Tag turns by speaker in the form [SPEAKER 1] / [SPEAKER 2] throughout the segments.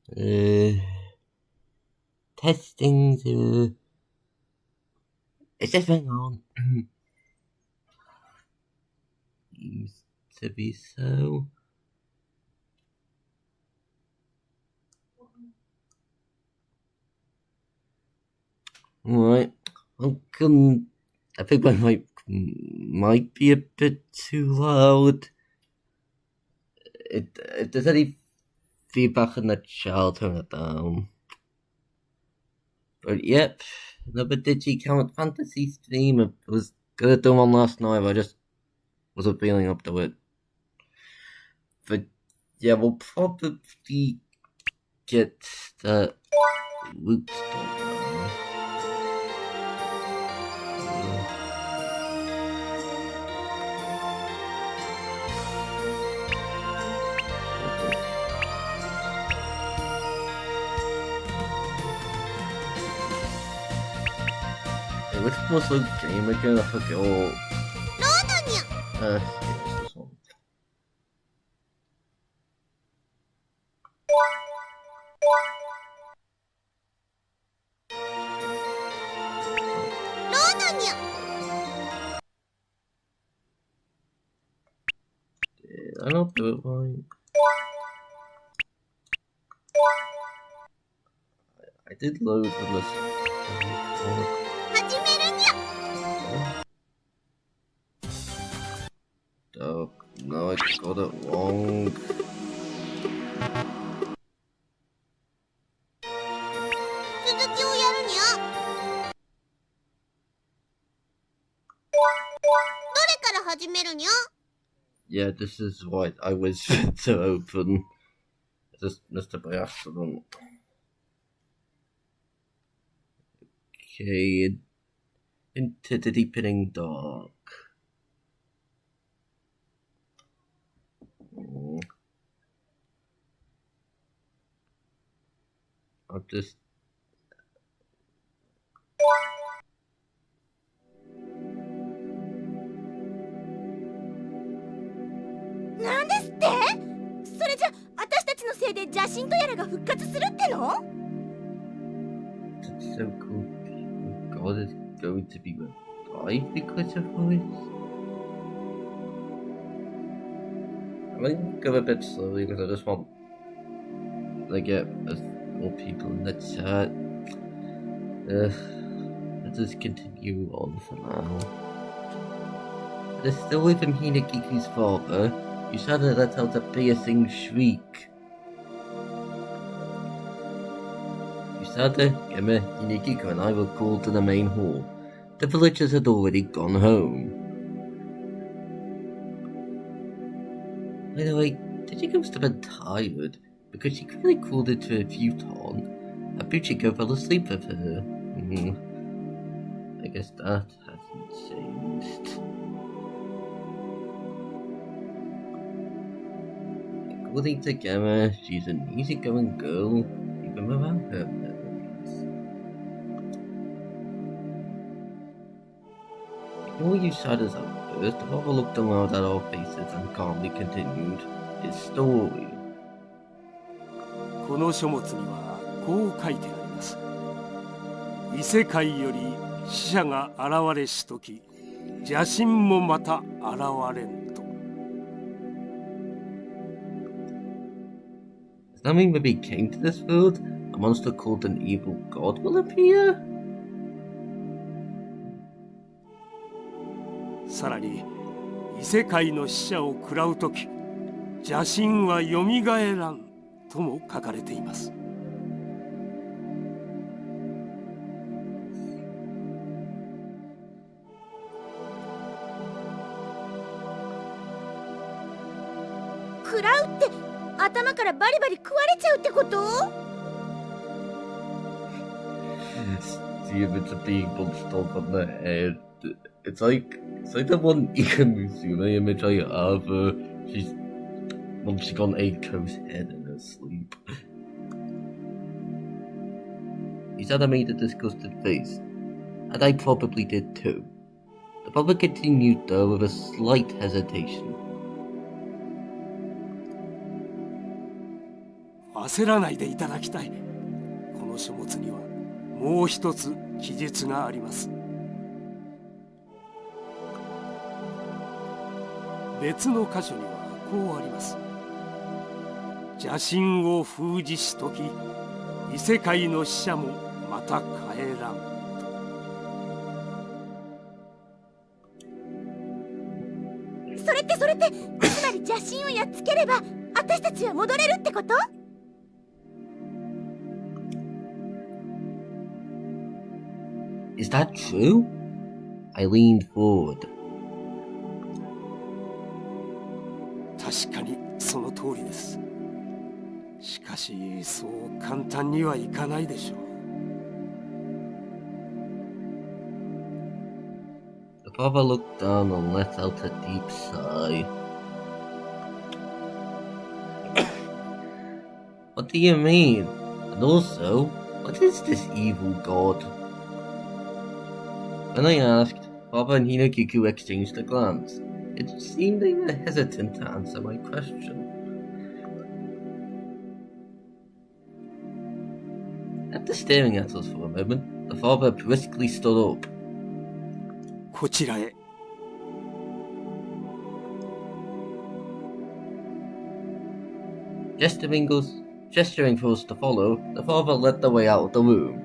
[SPEAKER 1] Uh, testing to. It's just been on. Used to be so. Right. Welcome. I think my might be a bit too loud. If there's any feedback in the chat, turn it down. But yep, another Digicount Fantasy stream. I was gonna do one last night, but I just wasn't feeling up to it. But yeah, we'll probably get the loot stuff now. It looks almost like game again. I forgot. Yeah, it's this one. I don't do it right. I did load on this. Oh, no, I got it wrong. Yeah, this is what I was to open. I just missed it by accident. Okay, into the deepening dark. I'll just.
[SPEAKER 2] なんですって？それじゃ私たちのせいで邪神とやらが復活するっての？
[SPEAKER 1] That's so cool. God is going to be revived because of this. I might go a bit slowly because I just want to get more people in the chat. Let's just continue on for now. There's still with him Hinekiku's father. You shouted let out a piercing shriek. Usada, Gemma, Hinikiku and I were called to the main hall. The villagers had already gone home. By the way, Tachiko must have been tired, because she quickly crawled into her futon, and Buchiko fell asleep with her. I guess that hasn't changed. According to Gemma, she's an easygoing girl, even without her memories. Ignoring Yusada's outburst, the father looked around at our faces and calmly continued his story.
[SPEAKER 3] この書物にはこう書いてあります。異世界より死者が現れしとき、邪神もまた現れんと。
[SPEAKER 1] Does that mean when we came to this world, a monster called an evil god will appear?
[SPEAKER 3] さらに異世界の死者を食らうとき、邪神はよみがえらんとも書かれています。
[SPEAKER 2] 食らうって頭からバリバリ食われちゃうってこと？
[SPEAKER 1] See if it's a being punched off on the head. It's like the one Ikamusume image I have. She's munching on Eiko's head in her sleep. Isada made a disgusted face, and I probably did too. The father continued though with a slight hesitation.
[SPEAKER 3] 焦らないでいただきたい。この書物にはもう一つ記述があります。別の箇所にはこうあります。邪神を封じしとき、異世界の使者もまた帰らん。
[SPEAKER 2] それってつまり邪神をやっつければ私たちは戻れるってこと？
[SPEAKER 1] Is that true? I leaned forward.
[SPEAKER 3] 確かにその通りです。しかしそう簡単にはいかないでしょう。
[SPEAKER 1] The father looked down and let out a deep sigh. What do you mean? And also, what is this evil god? When I asked, Father and Hinakiku exchanged a glance. It seemed they were hesitant to answer my question. After staring at us for a moment, the father briskly stood up.
[SPEAKER 3] こちらへ。
[SPEAKER 1] Gesturing for us to follow, the father led the way out of the room.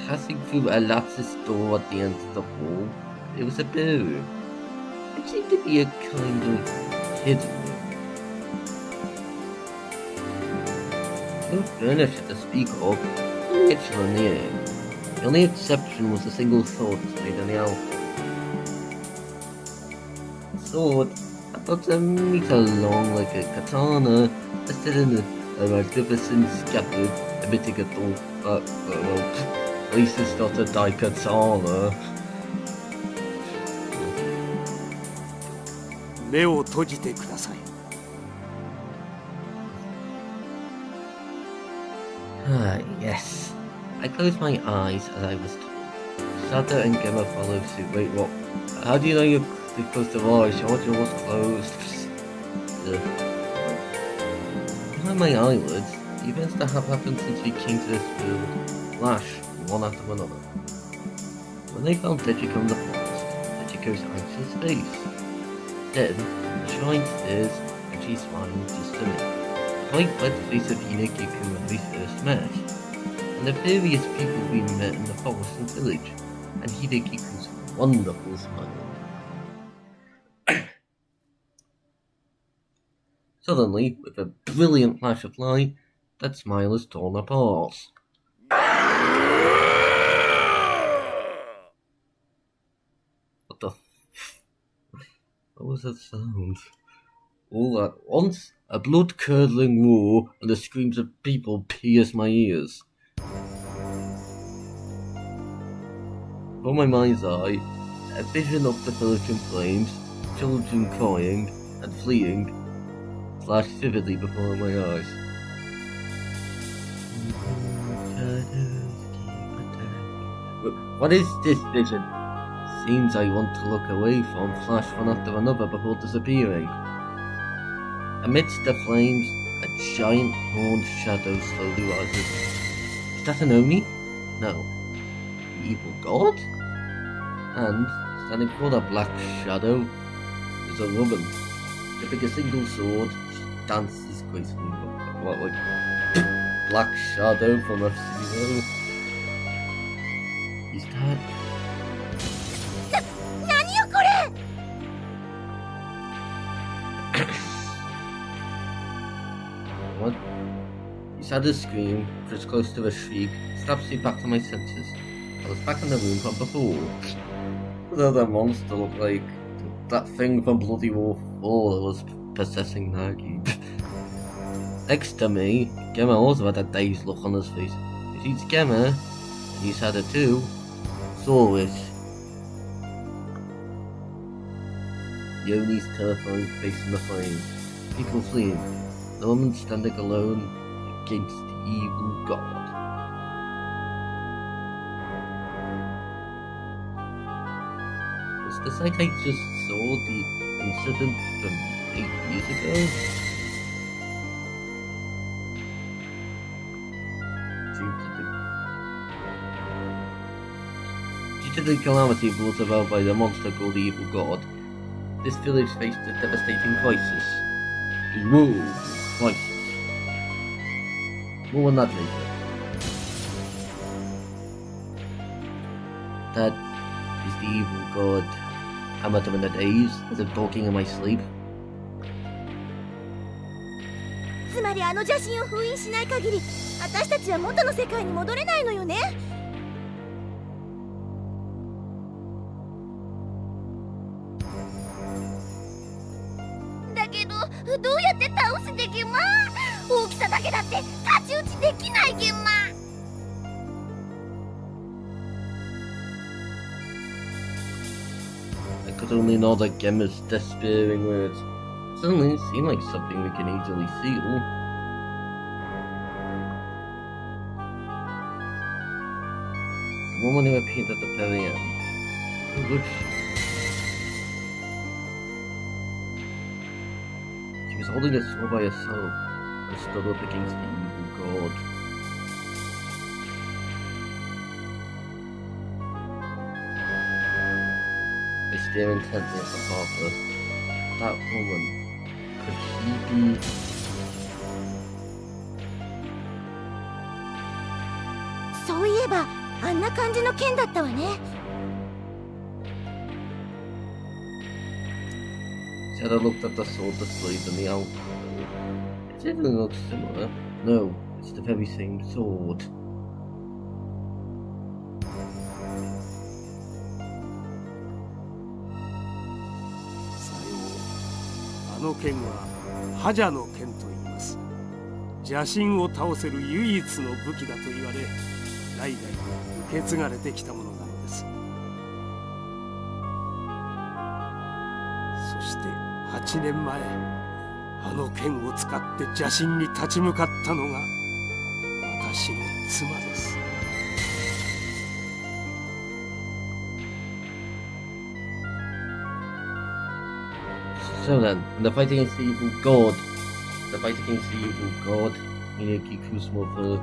[SPEAKER 1] Passing through a lattice door at the end of the hall, there was a bedroom. It seemed to be a kind of hidden room. No furniture to speak of, no enchanting. The only exception was a single sword displayed on the altar. The sword, about a meter long like a katana, rested in a magnificent scabbard, emitting a dull, at least it's not a daikatana.
[SPEAKER 3] 目を閉じてください。
[SPEAKER 1] Ah, yes. I closed my eyes as I was told. Sada and Gemma followed suit. Wait, what? How do you know you closed your eyes? Your jaw was closed. Behind my eyelids, the events that have happened since we came to this world flash one after another. When they found Dejiko in the forest, Dejiko's anxious face. Then, the shrine stares, and she smiled just a minute. Quite like the face of Hinakiku when we first met, and the various people we met in the forest and village, and Hidekiku's wonderful smile. Suddenly, with a brilliant flash of light, that smile is torn apart. What the what was that sound? All at once, a blood-curdling roar and the screams of people pierced my ears. From my mind's eye, a vision of the village in flames, children crying and fleeing, flashed vividly before my eyes. What is this vision? Scenes I want to look away from flash one after another before disappearing. Amidst the flames, a giant horned shadow slowly rises. Is that an Oni? No. The evil god? And, standing before the black shadow, is a woman. Gripping a single sword, she dances gracefully. What, like, black shadow from a zero? Is that... What? He said a scream, which was close to a shriek, snaps me back to my senses. I was back in the room from before. What did that monster look like? That thing from Bloody War 4 that was possessing Nagi. Next to me, Gemma also had a dazed look on his face. He sees Gemma, and he's had it too. Saw it. Yoni's terrifying face in the flames. People fleeing. The woman standing alone against the evil god. The It's the site I just saw the incident from 8 years ago. Due to the calamity brought about by the monster called the Evil God, this village faced a devastating crisis. Whoa, crisis. More on that later. That is the evil god. I met him in the days, as if talking in my sleep.
[SPEAKER 2] つまりあの邪神を封印しない限り、私たちは元の世界に戻れないのよね。だけど、どうやって倒すでげま？大きさだけだって太刀打ちできないげま。
[SPEAKER 1] I could only nod at Gemma's despairing words. Suddenly, it seemed like something we can easily seal. The woman who appeared at the very end. Who was she? She was holding a sword by herself and stood up against the evil god. I stare intently at the harper. That woman. Could she be...
[SPEAKER 2] そういえば、あんな感じの剣だったわね。
[SPEAKER 1] Shadow looked at the sword displayed in the alcove. It didn't look similar. No, it's the very same sword.
[SPEAKER 3] Sayo, あの剣は覇者の剣と言います。邪神を倒せる唯一の武器だと言われ、代々受け継がれてきたものなのです。そして8年前、あの剣を使って邪神に立ち向かったのが私の妻です。
[SPEAKER 1] So then, in the fight against the evil god, Minokiku's mother.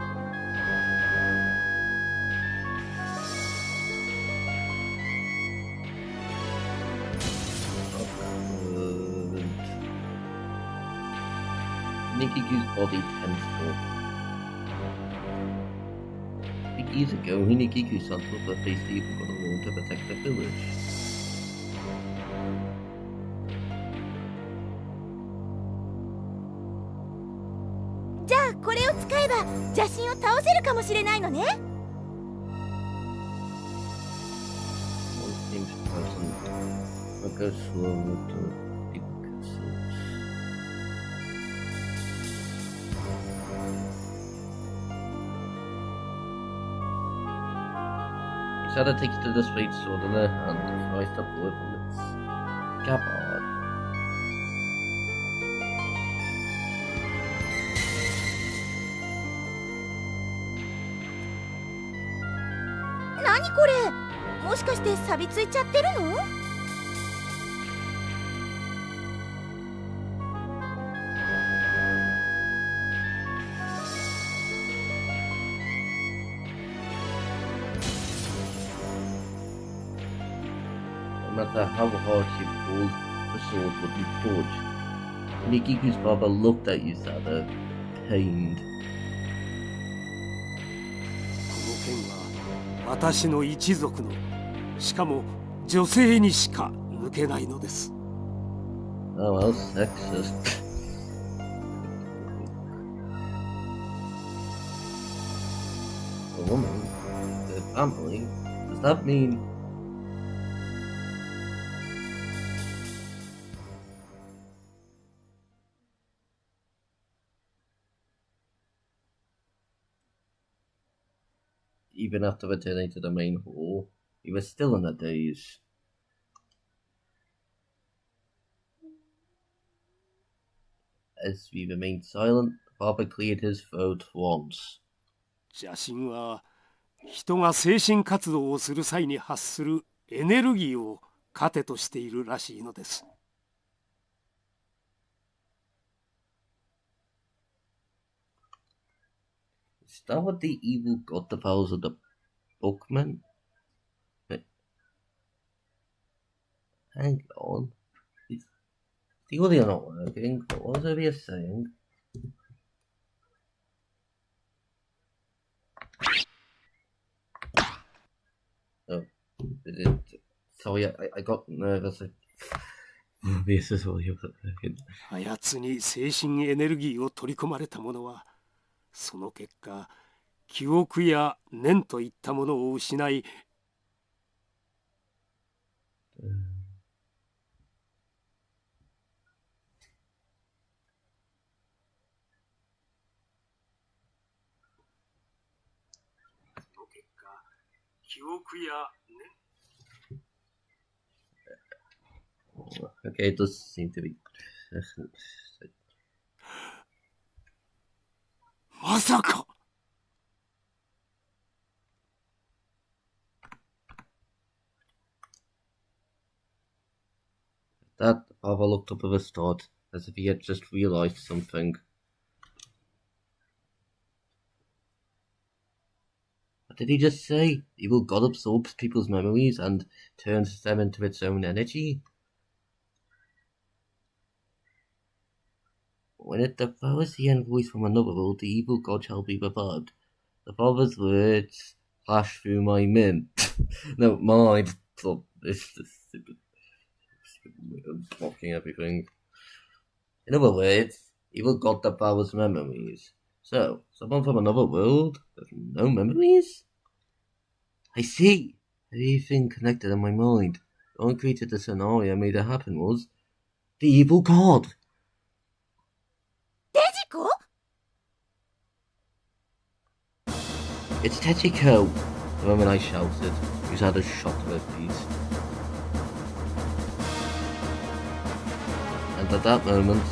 [SPEAKER 1] Minokiku's body tenfold. Big years ago, Minokiku's son thought that faced the evil god alone to protect the village.
[SPEAKER 2] これを使えば邪神を倒せるかもしれないのね。
[SPEAKER 1] Sada takes the displayed sword in her hand and tries to pull it from its scabbard.
[SPEAKER 2] 何これ？もしかして錆びついちゃってるの？No
[SPEAKER 1] matter how hard she pulled, the sword wouldn't budge. Mikiku's father looked at Yusada, pained.
[SPEAKER 3] この剣は私の一族の、しかも女性にしか抜けないのです。
[SPEAKER 1] Oh, how sexist. A woman? Their family? Does that mean... Even after returning to the main hall, he was still in a daze. As we remained silent, Baba cleared his throat once.
[SPEAKER 3] 邪神は人が精神活動をする際に発するエネルギーを糧としているらしいのです。
[SPEAKER 1] Is that what the evil got the powers of the bookman? But hang on. The audio not working. What was I saying? Oh, sorry, I got nervous. This is all you.
[SPEAKER 3] あやつに精神エネルギーを取り込まれた者は、その結果、記憶や念といったものを失い、記憶や念
[SPEAKER 1] Okay, it does seem to be.
[SPEAKER 3] まさか。
[SPEAKER 1] That Papa looked up at the start, as if he had just realized something. What did he just say? Evil God absorbs people's memories and turns them into its own energy? When it devours the envoys from another world, the evil God shall be revived. The Father's words flash through my mind. No, mind. It's just stupid blocking everything. In other words, evil God devours memories. So, someone from another world with no memories? I see. Everything connected in my mind. The one who created the scenario and made it happen was the evil God.
[SPEAKER 2] デジコ
[SPEAKER 1] It's Techiko! The moment I shouted, who's had a shot of her feet. And at that moment,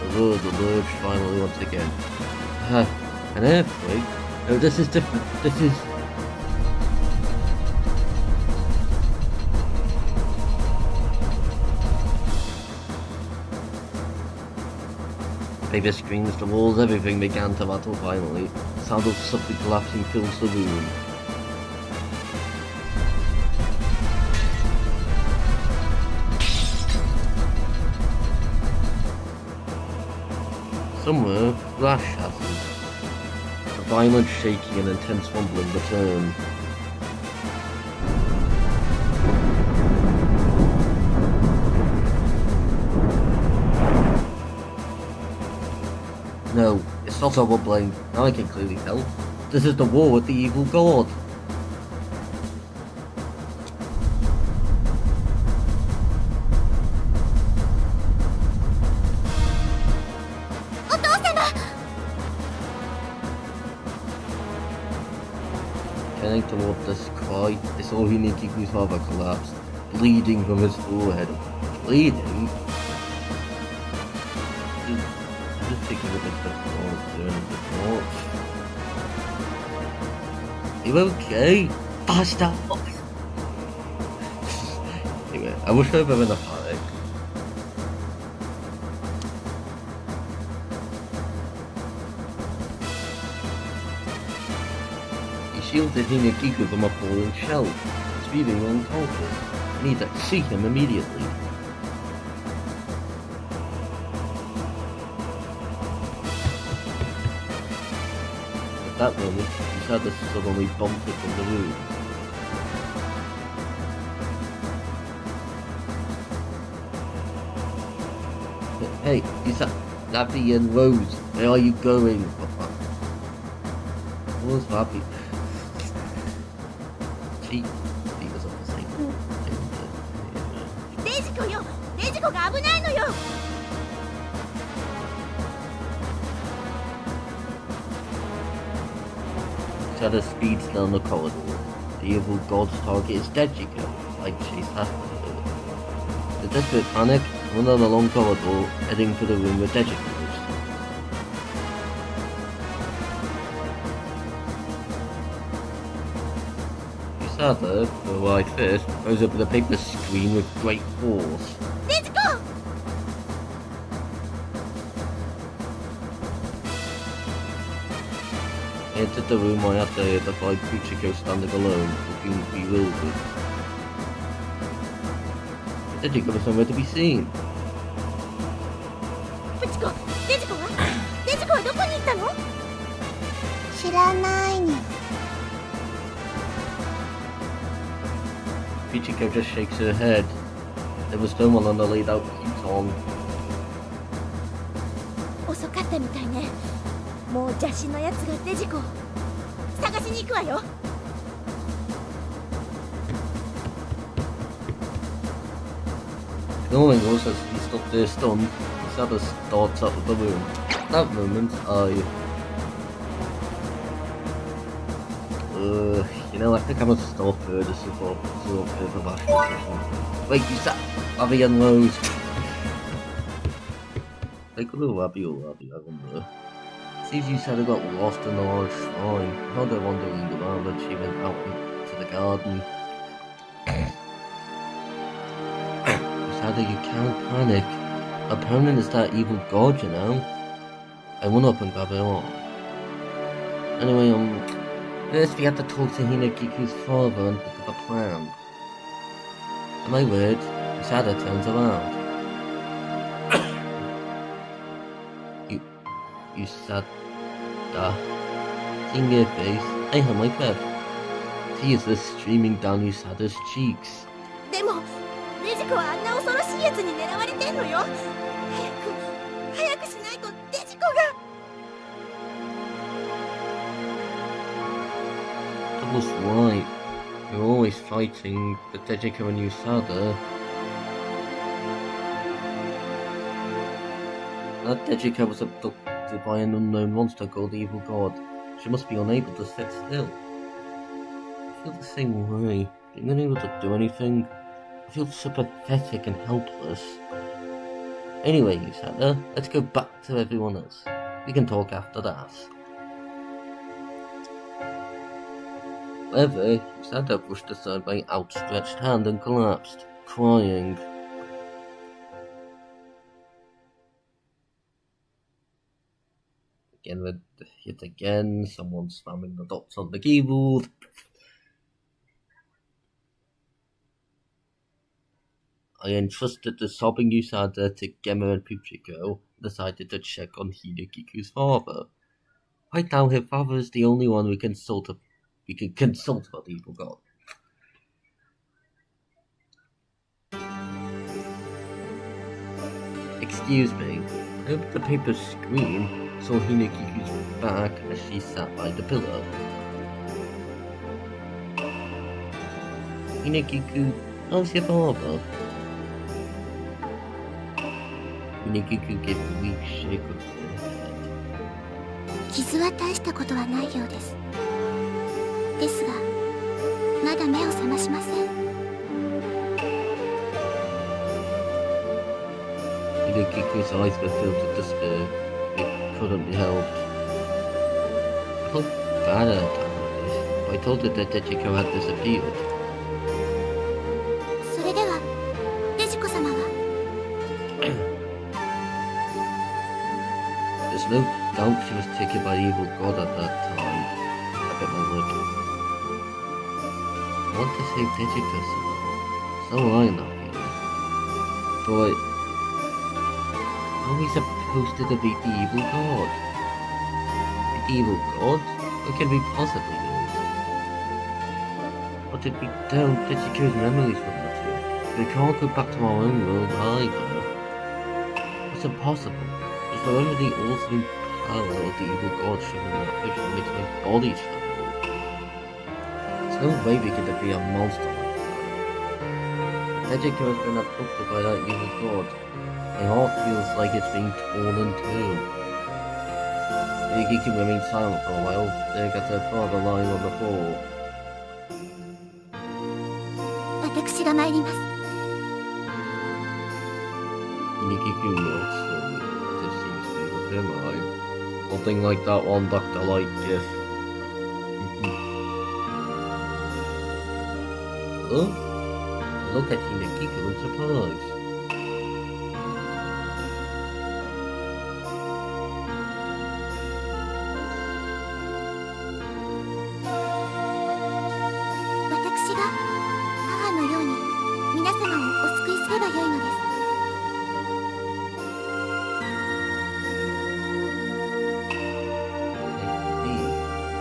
[SPEAKER 1] the world emerged finally once again. An earthquake? No, this is different. This is... Bigger screens, the walls, everything began to rattle violently. The sound of something collapsing fills the room. Somewhere, glass shattered. A violent shaking and intense rumbling returned. No, it's not our blame. Now I can clearly tell. This is the war with the evil god.
[SPEAKER 2] お父様
[SPEAKER 1] Turning toward this cry, I saw Hinekiku's father collapse, bleeding from his forehead. Bleeding? I'm just thinking of it before. You okay? Passed out. Anyway, I wish I were in a panic. He shielded Hinekiku from a falling shell, screaming unconscious. I need to see him immediately. At that moment, he said this suddenly bumped it from the room. Hey, is that Abby and Rose? Where are you going? What was Abby? She was on the same.
[SPEAKER 2] デジコよデジコが危ないのよ
[SPEAKER 1] Shadow speeds down the corridor. The evil god's target is Dejiko, like she's happened. The desperate panic, Went down a long corridor, heading to the room where Dejic was. Yusada, the right fist, rose up with a paper screen with great force.
[SPEAKER 2] デジコ
[SPEAKER 1] He entered the room right after the five Kuchiko standing alone, looking bewildered. Dejic was nowhere to be seen.
[SPEAKER 2] プチコデジコはデジコはどこに行ったの知らないに
[SPEAKER 1] Kuchiko just shakes her head. There was no one on the laid out futon.
[SPEAKER 2] 遅かったみたいねもう邪神のやつがデジコを探しに行くわよ
[SPEAKER 1] Knowing us as he stood there stunned, Yusada starts out of the room. At that moment, you know, I think I must stop her to support further back. Wait, Yusada, Abby and Rose. They could have Abby or Abby, I wonder. Seems Yusada got lost in the large shrine. Found her wandering around and she went out into the garden. Yusada, you can't panic. Her opponent is that evil god, you know. I went up and grabbed her arm. Anyway, first we had to talk to Hinekiku's father and think of a plan. At my word, Yusada turns around. Yusada. Seeing her face, I held my breath. Tears were streaming down Yusada's cheeks.
[SPEAKER 2] でもデジコはあんな恐ろしいやつに狙われてんのよ早くしないとデジコが
[SPEAKER 1] That was right. You're always fighting the Dejiko and Yusada. That Dejiko was abducted by an unknown monster called the Evil God. She must be unable to sit still. I feel the same way. Being unable to do anything. I feel so pathetic and helpless. Anyway, Yusada, let's go back to everyone else. We can talk after that. However, Yusada pushed aside by an outstretched hand and collapsed, crying. Yet again, someone slamming the dots on the keyboard. I entrusted the sobbing Yusada to Gemma and Puchiko, decided to check on Hinekiku's father. Right now, her father is the only one we can consult about the evil god. Excuse me. I opened the paper screen, saw Hinekiku's back as she sat by the pillow. Hinekiku, how's your father? Hinekiku gave a weak shake of her head.
[SPEAKER 2] 傷は大したことはないようですですがまだ目を覚ましません
[SPEAKER 1] Hinekiku's eyes were filled with despair. It couldn't be helped. I felt bad at her time like this, but I told her that Dejiko had disappeared.
[SPEAKER 2] それではデジコ様は
[SPEAKER 1] There's no doubt she was taken by the evil god at that time. I bit my lip. I want to save Dejiko somehow. So am I in that feeling. But how are we supposed to defeat the evil god? The evil god? What can we possibly do? But if we don't, Dejiko's memories will return. We can't go back to our own world either. It's impossible. It's wherever the ultimate power of the evil god shown in that vision makes my body tremble. There's no way we can defeat a monster like that. Dejiko has been abducted by that evil god. My heart feels like it's being torn in two. Hinekiku remained silent for a while, staring at her father lying on the floor.
[SPEAKER 2] 私が参ります
[SPEAKER 1] Nikiku looks this seems to be with him, nothing like that one Dr. Light gif. Oh, look at Nikiku in surprise.
[SPEAKER 2] 私が母のように皆様をお救いすればよいのです。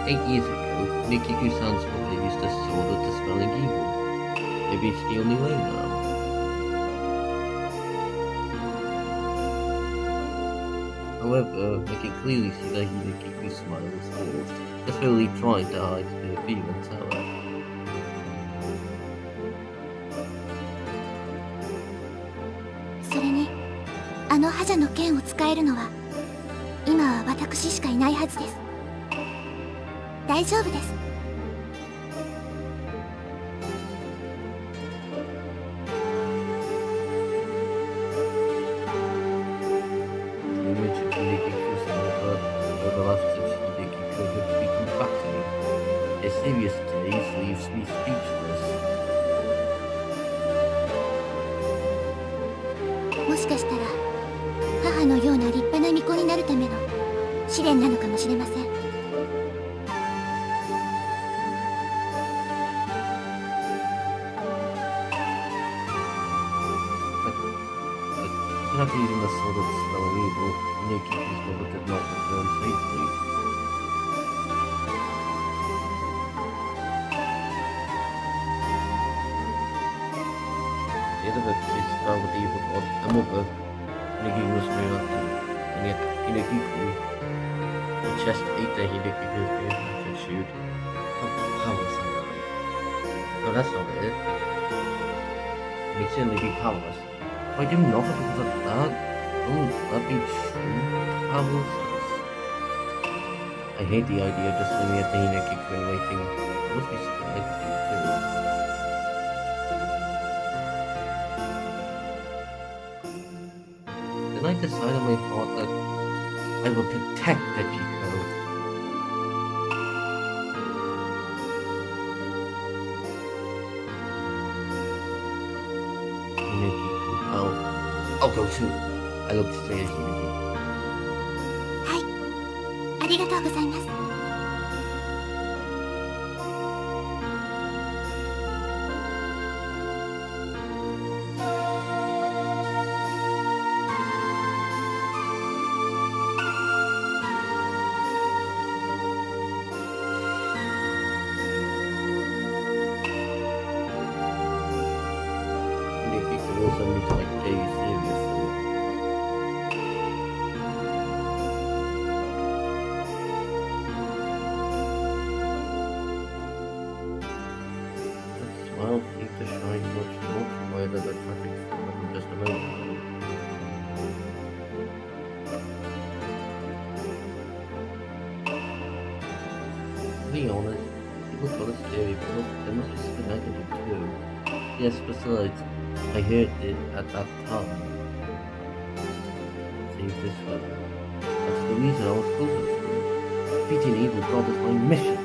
[SPEAKER 1] 8 years ago, Nikiku-san's mother used a sword of dispelling evil. Maybe it's the only way now. However, I can clearly see that Nikiku's smile is forced, desperately trying to hide her feelings, however.
[SPEAKER 2] それに、あの覇者の剣を使えるのは、今は私しかいないはずです。大丈夫です。
[SPEAKER 1] Serious days leaves me speechless.
[SPEAKER 2] もしかしたら母のような立派な巫女になるための試練なのかもしれません。
[SPEAKER 1] Not even the sword of dispelling evil, Nikiku's mother did not return safely. The other victories fell with the evil god, the mother, Nikiku was reelected, and yet Hinakiku, the chest ate the Hinakiku's favorite attitude. How was I on? No, that's not it. He may certainly be powerless. If I do nothing because of that, won't that be true powerlessness? I hate the idea of just sitting at the Hinakiku and waiting. There must be something I could do too. Then I decided in my thought that I will protect Dejiko. I'll go too. I look straight at Hinakiku.
[SPEAKER 2] はい、ありがとうございます。
[SPEAKER 1] Hinakiku will send me to like days seriously. Smile seemed to shine much more brighter than traffic from just a moment ago. To be honest, it was sort of scary, but look, there must be something I can do too. Yes, besides, I heard it at that time. Save this one. That's the reason I was closer to you. Defeating evil god is my mission.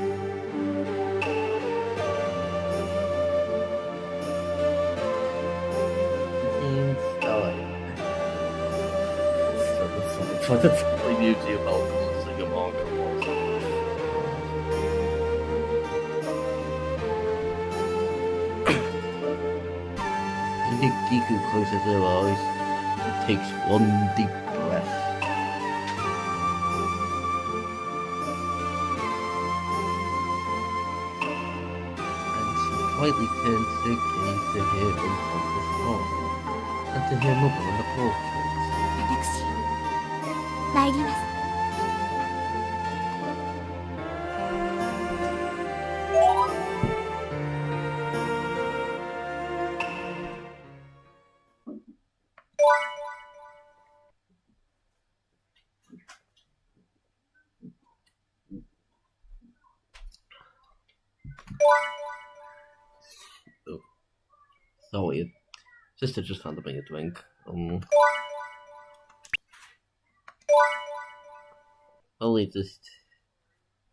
[SPEAKER 1] Trying to tell you about like a manga was. Hinakiku closes her eyes and takes one deep breath. And she quietly turns her gaze to hear unconscious father and to hear mother on the portrait.
[SPEAKER 2] 私、参ります。
[SPEAKER 1] Sorry, sister just found to bring a drink.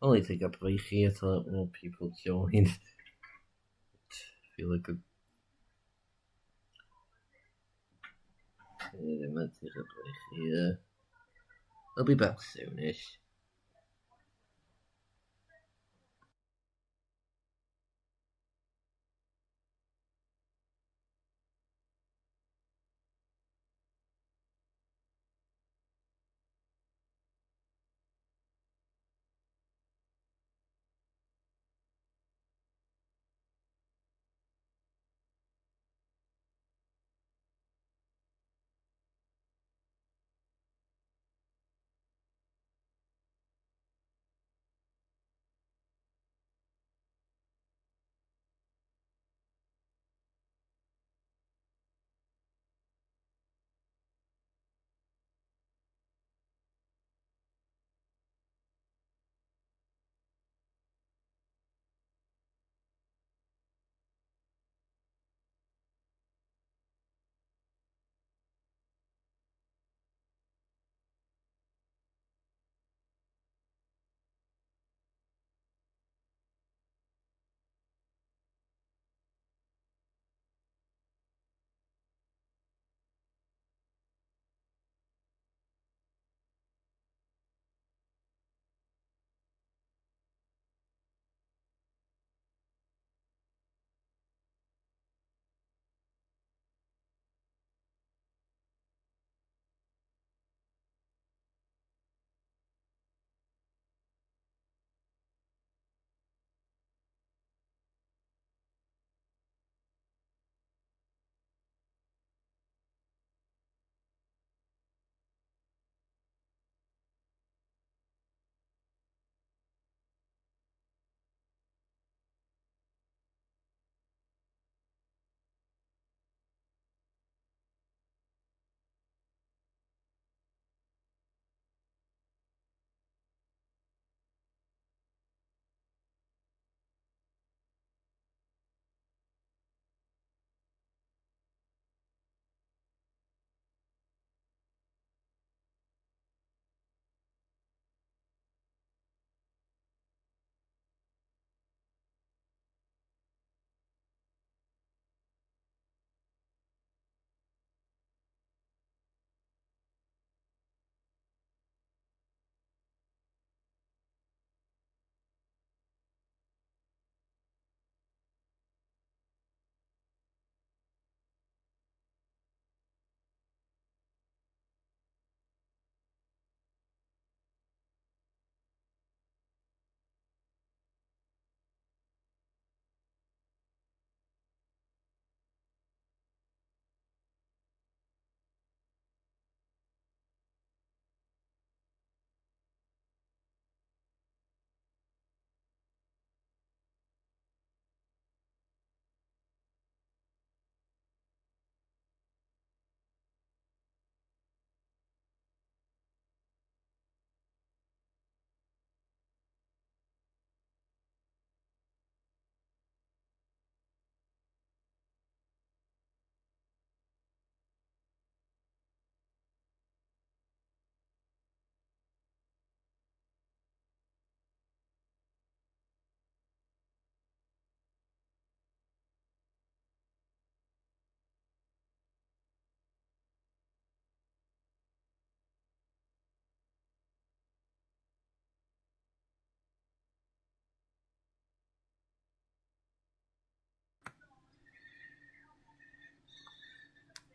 [SPEAKER 1] Only take a break here to let more people join. I feel like they might take a break here. I'll be back soonish.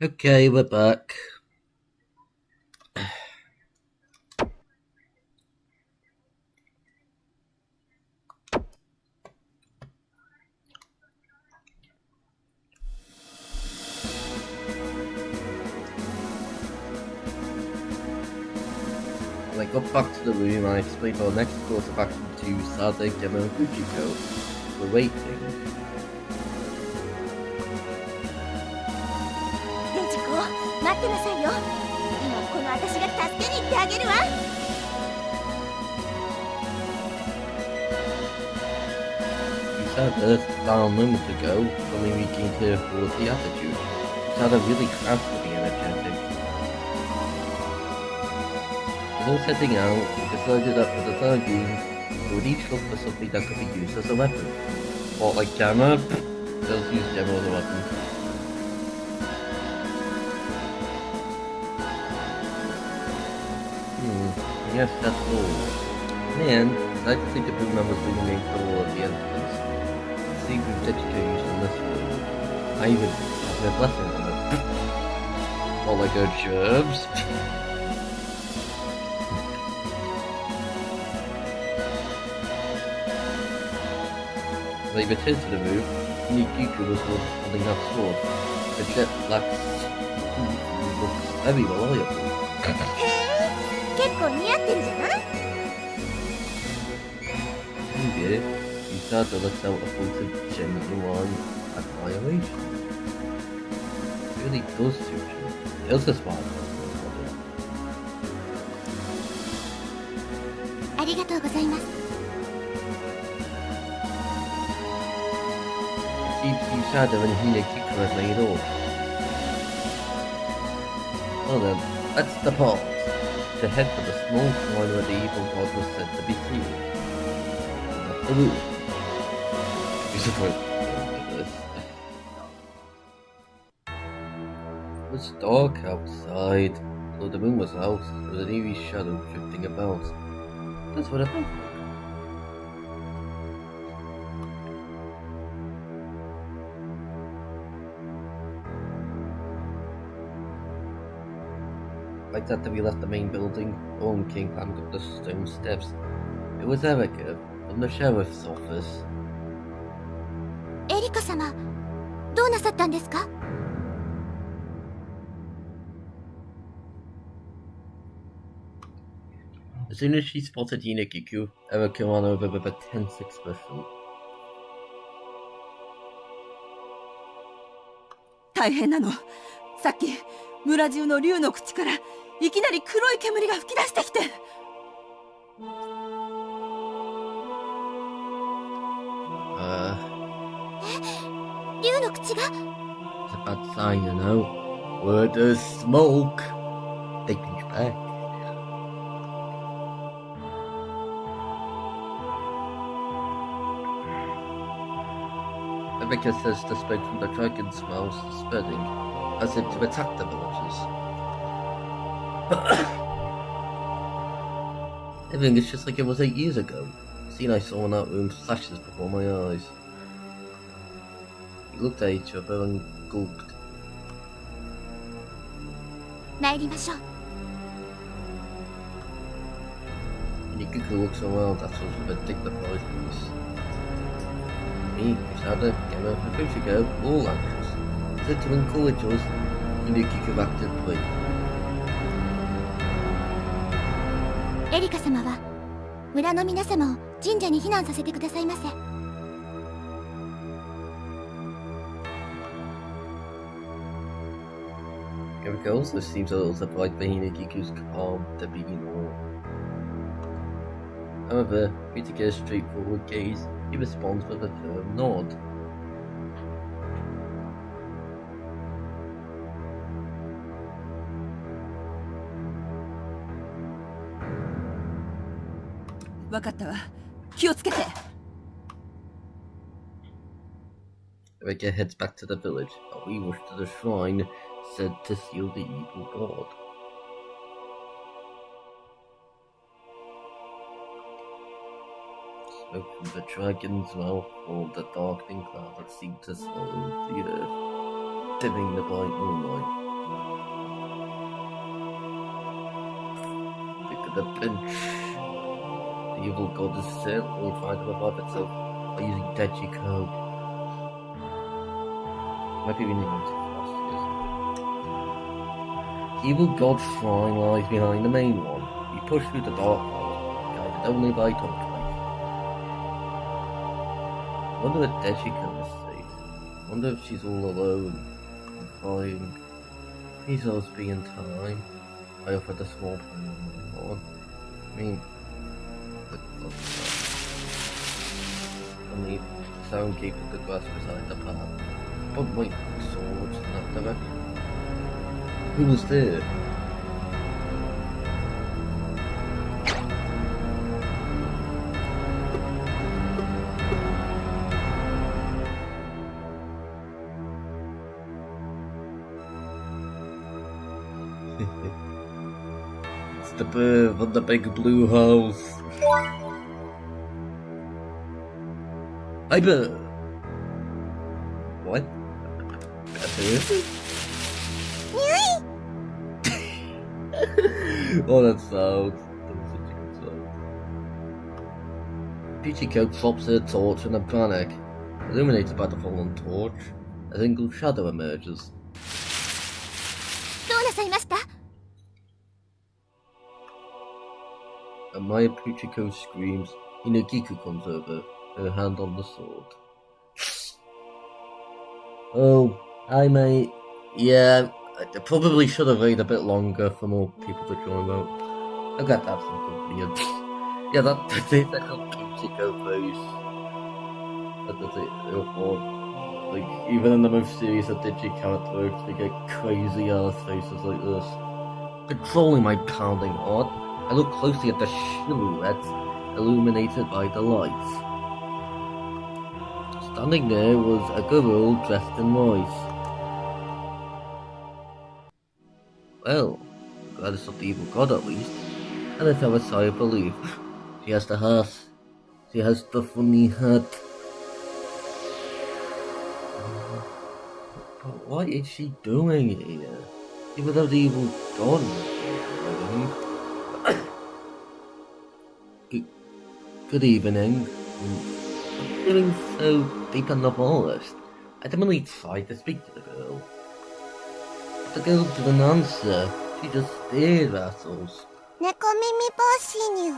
[SPEAKER 1] Okay, we're back. I got back to the room and I explained our next course of action to Sada, Gemma, and Fujiko. We're waiting.
[SPEAKER 2] デジコ、待ってなさいよ。今この私が助けに行ってあげるわ。
[SPEAKER 1] You said Earth down a moment ago, suddenly regained her worthy attitude. You sounded really fast to be energetic. Before setting out, we decided that for the time being, we would each look for something that could be used as a weapon. What, like jammer? They'll use jammer as a weapon. Yes, that's all. And I'd like to think the blue man was being named for all at the entrance. See if we've Dechiko using this one. I even have a blessing on it. All like good germs. They returned to the room. Nikiku was holding that sword. The jet black looks very reliable.
[SPEAKER 2] 結構似合ってるじゃない？
[SPEAKER 1] Here, you start to let out a voice of genuine admiration. It really does suit you. It also smiles.
[SPEAKER 2] ありがとうございます。
[SPEAKER 1] It seems you sadder than Nikiku had made off. Well then, let's depart. To head for the small shrine where the evil god was said to be seen. Ooh. Be surprised by this. It was dark outside. Though the moon was out, there was an eerie shadow drifting about. That's what I thought. Right after we left the main building, Owen King climbed up the stone steps. It was Erica, from the sheriff's office.
[SPEAKER 2] エリカ様、どうなさったんですか？
[SPEAKER 1] As soon as she spotted Nikiku, Erica ran over with a tense expression.
[SPEAKER 4] 大変なの。さっき村中の竜の口からいきなり黒い煙が吹き出してきて。
[SPEAKER 2] 竜の口が？
[SPEAKER 1] It's a bad sign, you know. Where there's smoke, they pinch back. Erica says the smoke from the dragon smells spreading, as if to attack the villagers. I think it's just like it was 8 years ago. The scene I saw in that room flashes before my eyes. We looked at each other and gulped.
[SPEAKER 2] 参りましょう。
[SPEAKER 1] Nikiku looks around at us with a dignified voice. Me, Kusada, Gemma, and Kushiko were all anxious. Said to encourage us, Nikiku acted quick.
[SPEAKER 2] エリカ様は村の皆様を神社に避難させてくださいませ。
[SPEAKER 1] Erika also seems a little surprised by Nikiku's calm demeanor. However, meeting her straightforward gaze, he responds with a firm nod.
[SPEAKER 4] "わかったわ。気をつけて."
[SPEAKER 1] Erika heads back to the village, and we rush to the shrine said to seal the evil god. Smoke from the dragon's mouth formed a darkening cloud that seemed to swallow the earth, dimming the bright moonlight. Look at the pinch. The evil god is certainly trying to revive itself by using Dechiko. Might be reading too fast. Evil god shrine lies behind the main one. You push through the dark hall, guided only by torchlight. Wonder if Dechiko is safe. Wonder if she's all alone and crying. Please always be in time. I offered a small prayer on my horn. I mean, the only sound came from the grass beside the path. But my swords in that direction. Who was there? It's the bird on the big blue house. Hi, bird. What? A bird? Oh, that sound. That was such a good sound. Peachy Coat drops her torch in a panic. Illuminated by the fallen torch, a single shadow emerges.
[SPEAKER 2] どうなさいました？
[SPEAKER 1] And Maya Puchiko screams. Inagiku comes over, her hand on the sword. Oh, hi mate. Yeah, I probably should have waited a bit longer for more people to join out. I've got to have some company. Yeah, that's it. That's how Puchiko face. That's it. Like, even in the most serious of Digi characters, they get crazy ass faces like this. Controlling my pounding heart, I look closely at the silhouette illuminated by the lights. Standing there was a girl dressed in white. Well, glad it's not the evil god at least. And I felt a sigh of relief. She has the hat. She has the funny hat. But what is she doing here? Even though the evil god Good evening. What are you doing so deep in the forest? I definitely tried to speak to the girl. But the girl didn't answer. She just stared at us.
[SPEAKER 2] 猫耳帽子にゅ。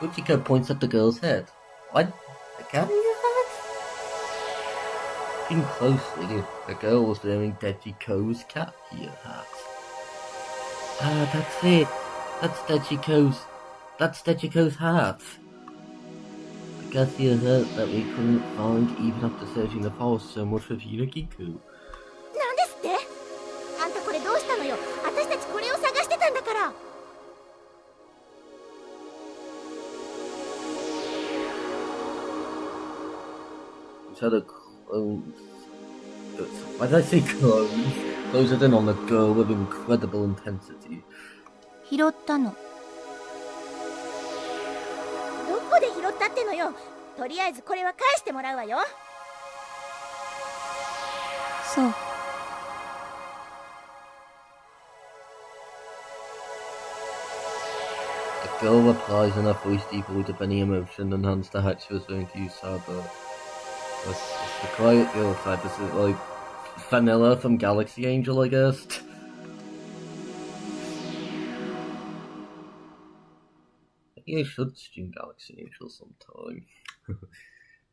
[SPEAKER 1] Uchiko points at the girl's head. What? A cat in your head? Looking closely, the girl was wearing Dejiko's cat ear hat. Ah, that's it. That's Dejiko's hat. I guess he hurt that we couldn't find even after searching the forest so much for Yunagiku.
[SPEAKER 2] なんですって？あんたこれどうしたのよ？私たちこれを探してたんだから。
[SPEAKER 1] He's had a clone. Why did I say clone? Closed in on the girl with incredible intensity.
[SPEAKER 2] 拾ったの。どこで拾ったってのよ。とりあえずこれは返してもらうわよ。そう。
[SPEAKER 1] The girl replies in a voice devoid of any emotion and hands the hat she was going to use Saba. It's the quiet girl type. This is like Vanilla from Galaxy Angel, I guess. Maybe I should stream Galaxy Angel sometime.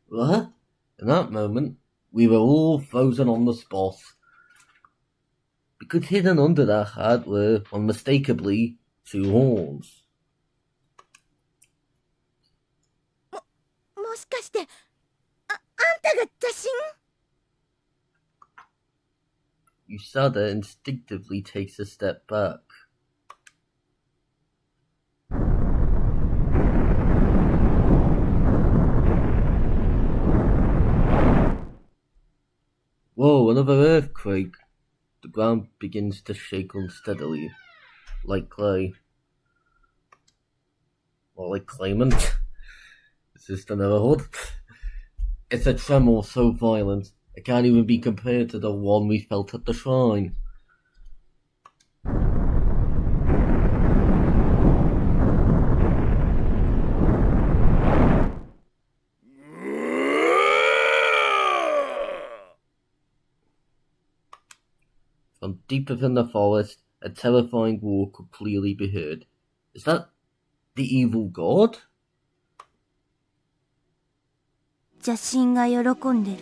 [SPEAKER 1] What? In that moment, we were all frozen on the spot. Because hidden under that hat were, unmistakably, two horns.
[SPEAKER 2] もしかして、あんたが邪神？
[SPEAKER 1] Usada instinctively takes a step back. Whoa, another earthquake. The ground begins to shake unsteadily, like clay. Or like claymont. Is this the Netherhood? It's a tremor so violent, it can't even be compared to the one we felt at the shrine. From deep within the forest, a terrifying roar could clearly be heard. Is that the evil god?
[SPEAKER 2] 邪神が喜んでる。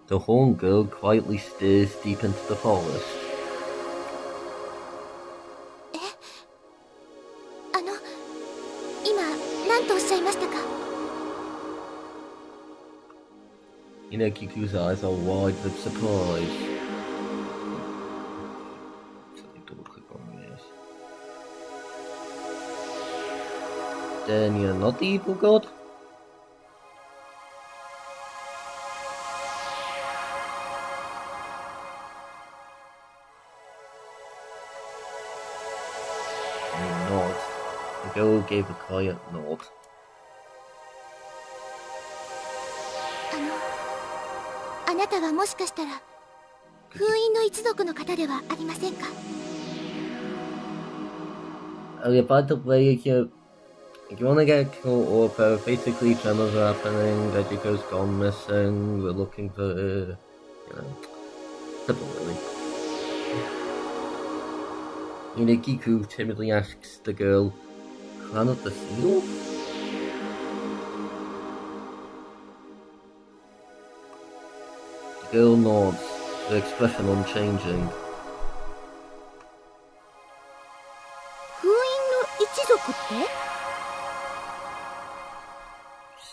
[SPEAKER 1] The horn girl quietly stares deep into the forest.
[SPEAKER 2] 今、何とおっしゃいましたか？
[SPEAKER 1] Inekiku's eyes are wide with surprise. Let me double click on this. Then you're not the evil god? girl gave a quiet nod.
[SPEAKER 2] あなたはもしかしたら封印の一族の方ではありませんか？
[SPEAKER 1] Okay, by the way, if you wanna get caught up, basically tremors are happening, Vegeta's gone missing, we're looking for her, simple really. Kiku timidly asks the girl, "Clan of the Seal?" The girl nods, her expression unchanging.
[SPEAKER 2] 封印の一族って？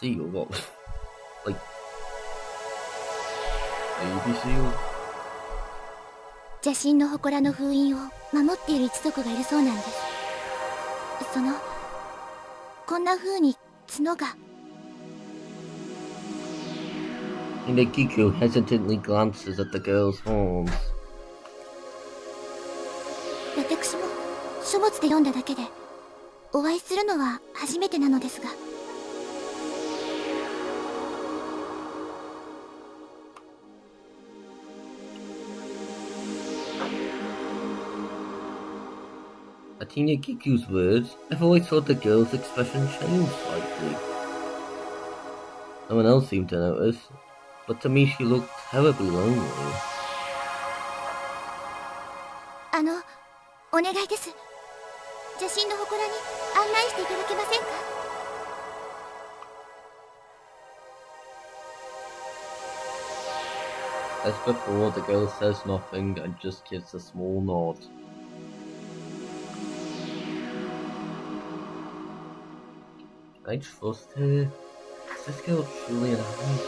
[SPEAKER 1] Seal? What? Like... Baby seal?
[SPEAKER 2] 邪神の祠の封印を守っている一族がいるそうなんです。こんな風に角が。
[SPEAKER 1] Kiku hesitantly glances at the girl's horns.
[SPEAKER 2] 私も書物で読んだだけでお会いするのは初めてなのですが。
[SPEAKER 1] At Kiku's words, I've always thought the girl's expression changed slightly. No one else seemed to notice, but to me she looked terribly lonely.
[SPEAKER 2] お願いです。邪神の祠に案内していただけませんか？
[SPEAKER 1] As before, the girl says nothing and just gives a small nod. I trust her. Is this girl truly an ally?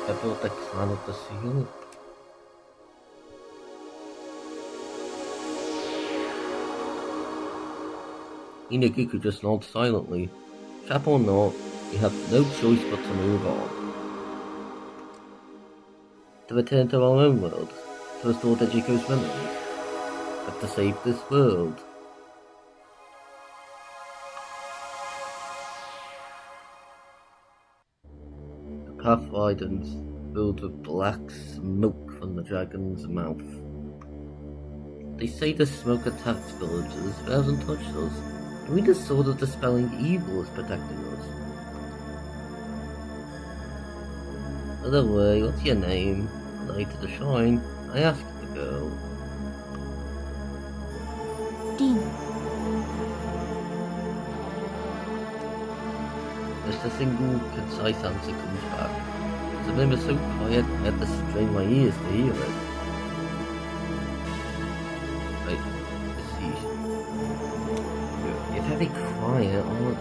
[SPEAKER 1] About the clan of the seal? Kiku just nods silently. Chap or not, he had no choice but to move on. To return to our own world, to restore Dejiko's memories, and to save this world. The path widens, filled with black smoke from the dragon's mouth. They say the smoke attacks villagers, but hasn't touched us. And we just saw that dispelling evil is protecting us. Other way, what's your name? Light to the shrine, I asked the girl.
[SPEAKER 2] Lin.
[SPEAKER 1] Just a single, concise answer comes back. The name is so quiet I had to strain my ears to hear it. Wait, let's see. You're very quiet, aren't you?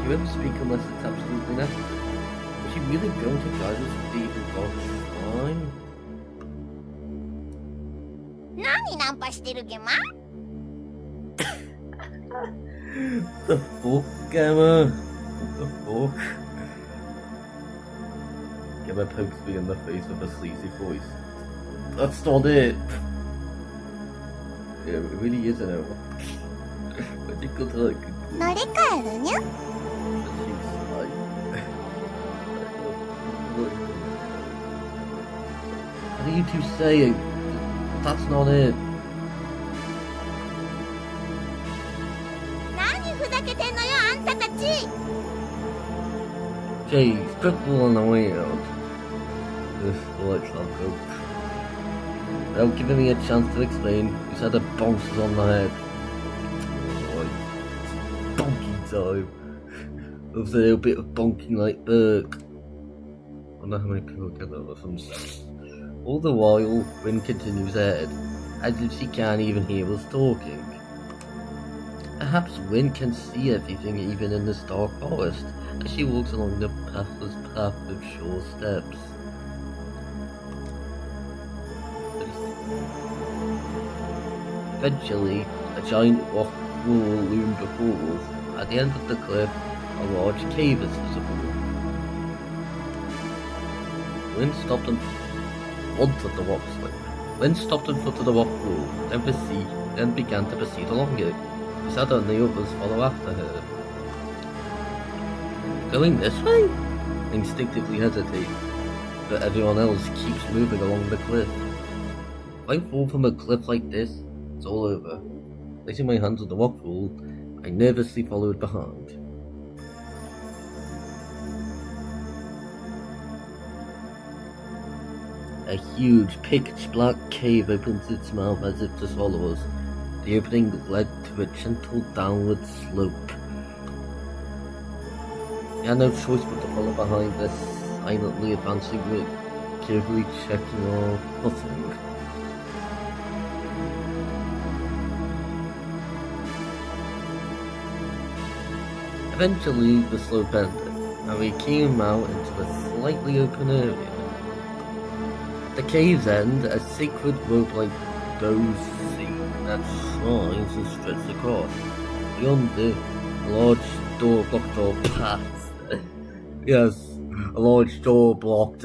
[SPEAKER 1] You won't speak unless it's absolutely necessary. Is she really going to guide us to the evil god's shrine?
[SPEAKER 2] 何ナンパしてるゲマ？
[SPEAKER 1] The fuck, Gemma? What the fuck? Gemma pokes me in the face with a sleazy voice. That's not it! Yeah, it really isn't it. But you got to like...
[SPEAKER 2] 乗り換えるにゃ？
[SPEAKER 1] But she's like... What are you two saying? That's not it.
[SPEAKER 2] 何ふざけてんのよあんたたち。
[SPEAKER 1] Jeez, quit pulling the way out. Let's not go. Without giving me a chance to explain, you said the bounce was on the head. Oh, bonking time. Loves a little bit of bonking like Burke. I wonder how many people get that reference. All the while, Rin continues ahead, as if she can't even hear us talking. Perhaps Rin can see everything even in this dark forest, as she walks along the pathless path with sure steps. Eventually, a giant rock wall loomed before us. At the end of the cliff, a large cave is visible. Lynn stopped and once at the rock slip. Lynn stopped in front of the rock wall, then began to proceed along it. Usada and the others follow after her. Going this way? I instinctively hesitate, but everyone else keeps moving along the cliff. If I fall from a cliff like this, it's all over. Placing my hands on the rock wall, I nervously followed behind. A huge, pitch-black cave opens its mouth as if to swallow us. The opening led to a gentle downward slope. We had no choice but to follow behind this silently advancing group, carefully checking our footing. Eventually, the slope ended, and we came out into a slightly open area. At the cave's end, a sacred rope-like bows seam that shines and stretches across. Beyond it, a large door blocked our path. Yes, a large door blocked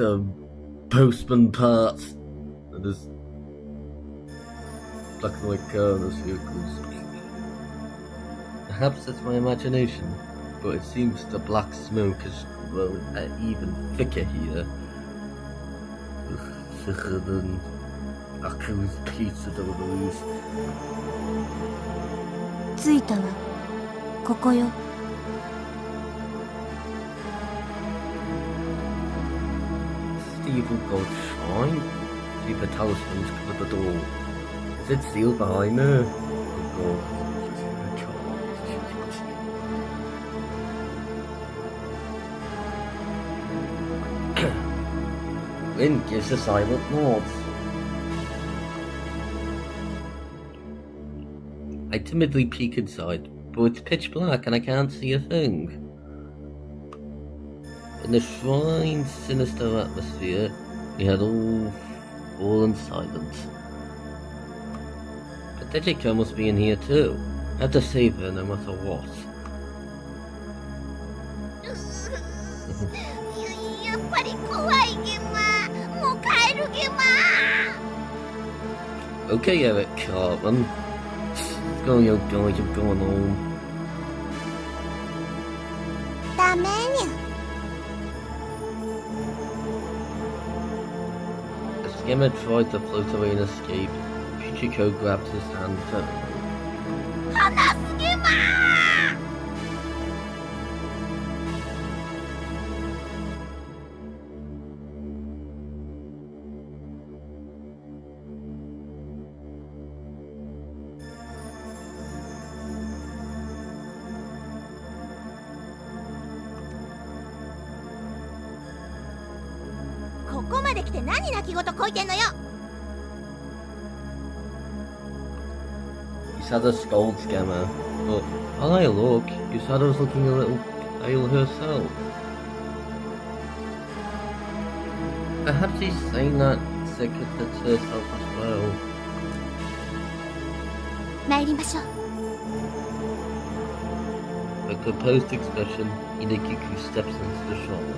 [SPEAKER 1] postman path. And there's black and white cars vehicles. Perhaps it's my imagination, but it seems the black smoke has grown even thicker here. Thicker than Aku's pizza deliveries.
[SPEAKER 2] 着いたわ。ここよ。
[SPEAKER 1] Evil gold shrine? Keep talismans cover the door. Is it sealed behind her? Oh god. Lynn gives a silent nod. I timidly peek inside, but it's pitch black and I can't see a thing. In the shrine's sinister atmosphere, we had all fallen silent. But Dejika must be in here too. I have to save her no matter what.
[SPEAKER 2] やっぱり怖いゲマ。もう帰るゲマ。
[SPEAKER 1] Okay, Eric Cartman. Let's go, you guys, I'm going home.
[SPEAKER 2] ダメにゃ。
[SPEAKER 1] The skimmer tried to float away and escape. Pichiko grabbed his hand firmly.
[SPEAKER 2] 離すゲマ。ここまで来て何泣き言こいてんのよ。
[SPEAKER 1] Usada scolds Gemma, but when I look, Usada's looking a little pale herself. Perhaps he's saying that Sekata to herself as well.
[SPEAKER 2] 参りましょう。
[SPEAKER 1] With a composed expression, Inagiku steps into the shrine.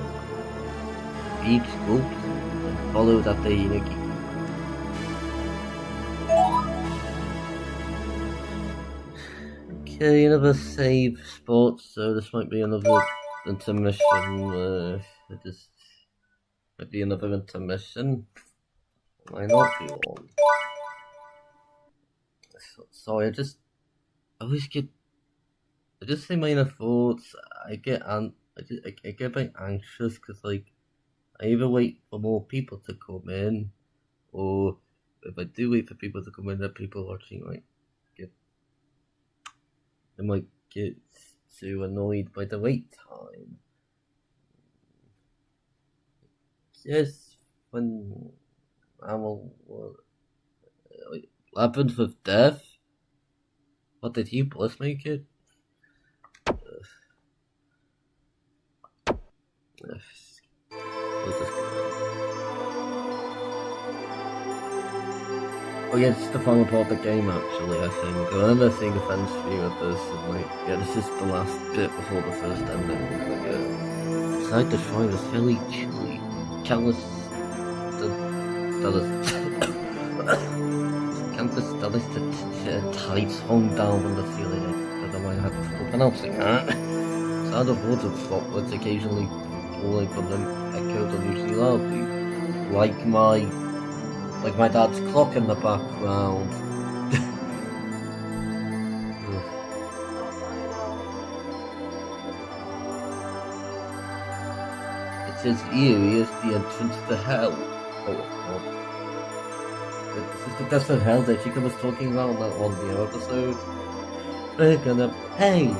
[SPEAKER 1] Each gulps and followed after Inagiku. Okay, another save spot, so this might be another intermission. Might be another intermission. Might not be one. Sorry, I just say minor thoughts. I get a bit anxious because like I either wait for more people to come in, or if I do wait for people to come in, then people watching might get too annoyed by the wait time. Yes, when what happened with Death? What did he plus make it? Oh yeah, this is the final part of the game actually, I think. I remember seeing a fan stream of this and like, yeah, this is the last bit before the first ending. Inside the shrine was fairly chilly. Countless Ganze tights hung down from the ceiling. I don't know how to pronounce it. Sound of water droplets occasionally falling from them echoed unusually loudly, like my dad's clock in the background. It's as eerie as the entrance to hell. Oh god. This is the death of hell that Chica was talking about on that one video episode. We're gonna pay you.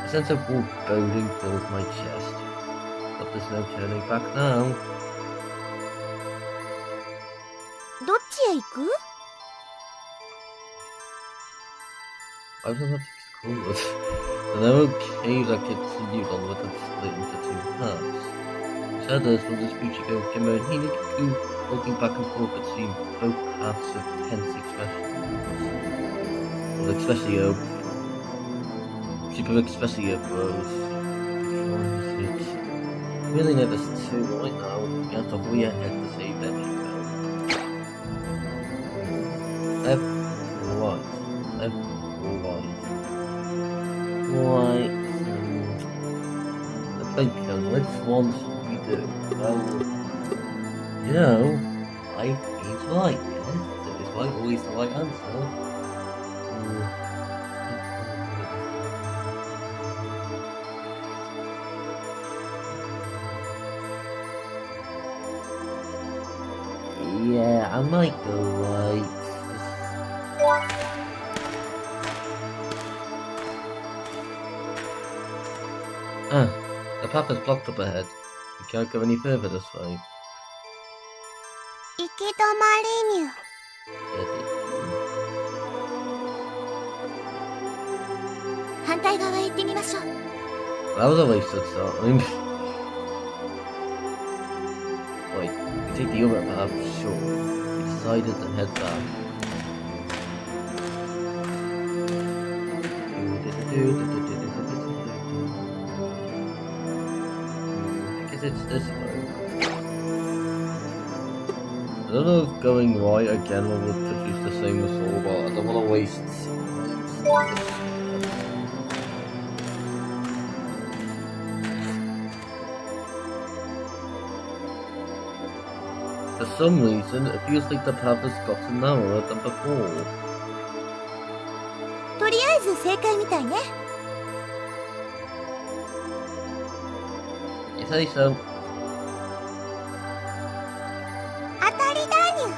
[SPEAKER 1] A sense of foreboding fills my chest, but there's no turning back now.
[SPEAKER 2] どっちへ行く？
[SPEAKER 1] I was not covered. The narrow cave that continued onward and split into two halves. Shadows from this future go Kimmer and Hinaku, walking back and forth between both halves of tense expressions. Well, super expressio bros. Really know this too right now. You have to hold your head to save that Chico. Left, right, left, right. Right. I think which one should we do? Well, you know, right means right, yes? So is right always the right answer? Yeah, I might go right. Ah, the path is blocked up ahead. We can't go any further this way.
[SPEAKER 2] 行き止まりにゅ。反対側へ行ってみましょう。
[SPEAKER 1] That was a waste of time. Wait, we take the other path, sure. We decided to head back. I guess it's this way. I don't know if going right again will produce the same result, but I don't want to waste time. For some reason, it feels like the path has gotten narrower than before.
[SPEAKER 2] とりあえず正解みたいね。
[SPEAKER 1] You say so.
[SPEAKER 2] 当たりだにゅ。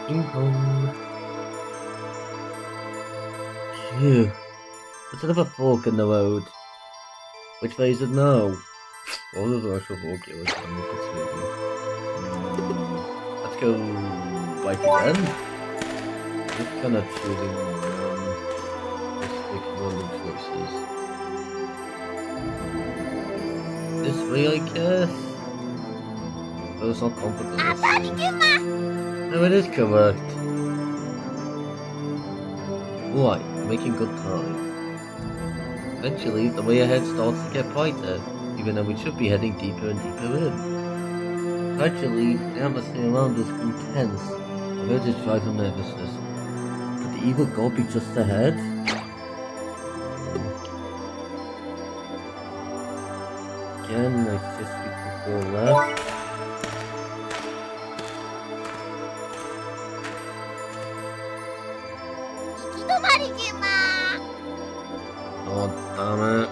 [SPEAKER 1] Ping pong. Phew. There's another fork in the road. Which way is it now? Oh, there's an actual fork here. Let's go right again. Just kind of choosing just making random choices. This way, I guess. But it's not confident. No, it is correct. Right, making good time. Eventually, the way ahead starts to get brighter, even though we should be heading deeper and deeper in. Gradually, the atmosphere around us grew tense. I heard his drive and nervousness. Could the evil god be just ahead? Again, I guess we could go left. Oh, damn it.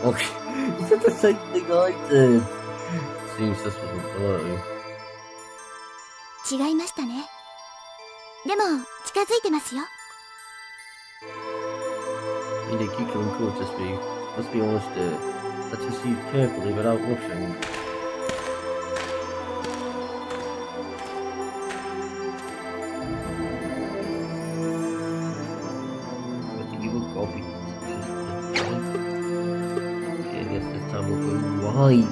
[SPEAKER 1] Okay, you said the same thing I did. Seems this was a blow.
[SPEAKER 2] 違いましたね。でも近づいてますよ。
[SPEAKER 1] Indeed, you can could just be. Let's be honest here. Let's proceed carefully without rushing. But the evil copy just okay, I guess this time we'll go right.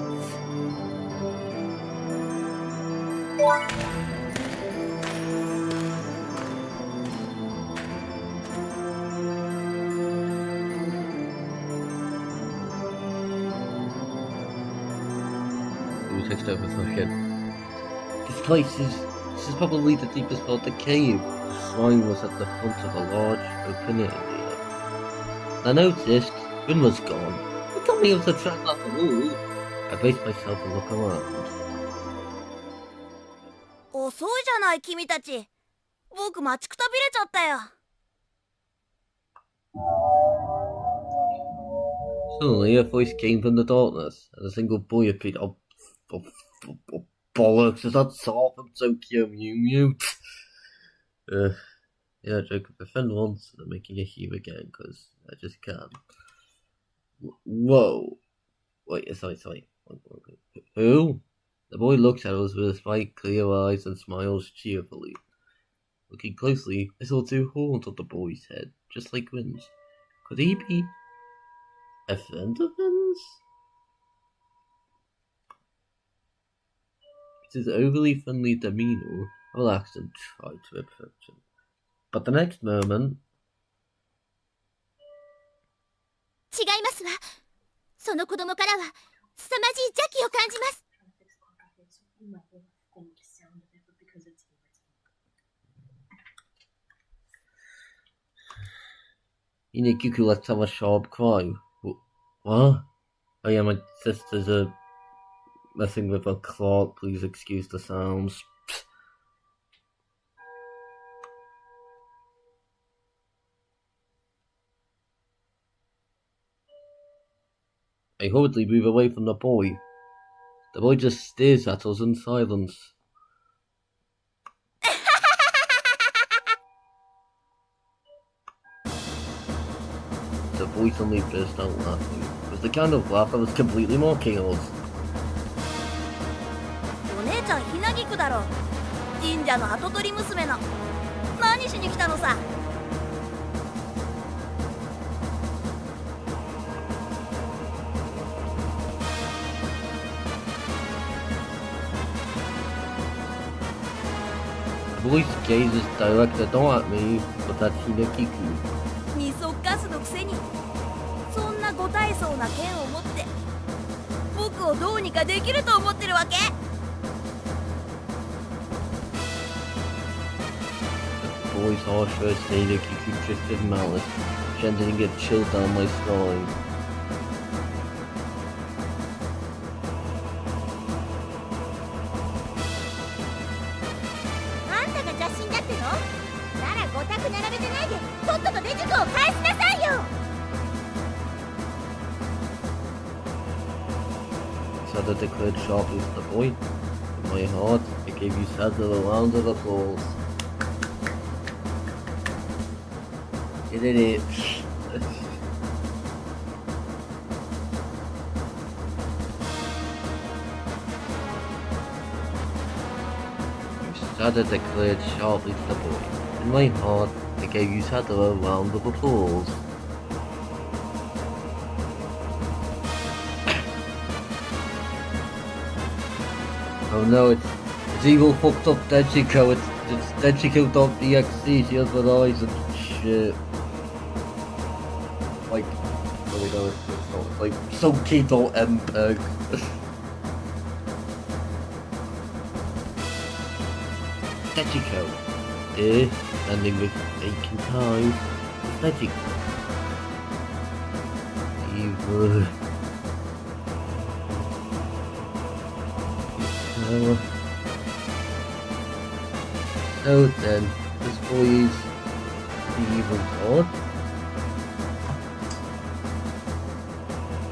[SPEAKER 1] context overfucking. This is probably the deepest part of the cave. The shrine was at the front of a large open area. I noticed Finn was gone. I told me it was a trap after all. I braced myself and looked around.
[SPEAKER 2] 遅いじゃない君たち。僕待ちくたびれちゃったよ。
[SPEAKER 1] Suddenly, a voice came from the darkness, and a single boy appeared. Bollocks! Is that Saw from Tokyo Mew Mew? Yeah, joke. If a friend wants, I'm making a hue again, because I just can. Whoa! Wait, sorry. Who? The boy looks at us with his bright, clear eyes and smiles cheerfully. Looking closely, I saw two horns on the boy's head, just like wings. Could he be a friend of Finn's? With his overly friendly demeanor, I relaxed and tried to approach him. But the next moment...
[SPEAKER 2] 違いますわ。その子供からは凄まじい邪気を感じます。
[SPEAKER 1] Inakiku lets out a sharp cry. What? Oh yeah, my sisters are messing with a clock. Please excuse the sounds. I hurriedly move away from the boy. The boy just stares at us in silence. The boy suddenly burst out laughing. It was the kind of laugh that was completely mocking us.
[SPEAKER 2] お姉ちゃんひなぎくだろ。神社の跡取り娘の。何しに来たのさ。
[SPEAKER 1] The boy's gaze is directed not at me, but at Hinakiku.
[SPEAKER 2] みそガスのくせにそんなご大層な剣を持って僕をどうにかできると思ってるわけ。
[SPEAKER 1] The boy's harsh words to Hinakiku drifted malice, sending a chill down my spine.
[SPEAKER 2] あんたが邪神だっての？ならごたく並べてないでとっとと出塾を返しなさいよ。
[SPEAKER 1] Sada declared sharply to the boy. In my heart, I gave you Sada a round of applause. You did it. Sada declared sharply to the boy. In my heart, I gave you Sada a round of applause. Oh no, it's evil fucked up Dejiko, it's Dejiko.exe, she has red eyes and shit. Like, oh wait, no, it's not, it's like Soki.mpeg. Dejiko. Standing with aching ties. Dejiko. Evil. So then, this boy is the evil god?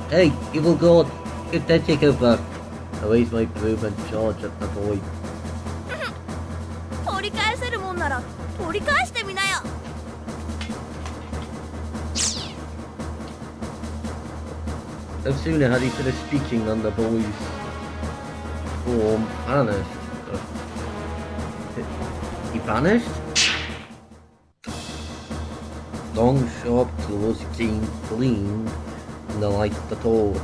[SPEAKER 1] Hey, evil god! Get that chicken back! I raise my broom and charge at the boy.
[SPEAKER 2] 取り返せるもんなら取り返してみなよ。
[SPEAKER 1] No sooner had he finished speaking than the boy's form vanished. He vanished? Long, sharp claws gleamed in the light of the torch.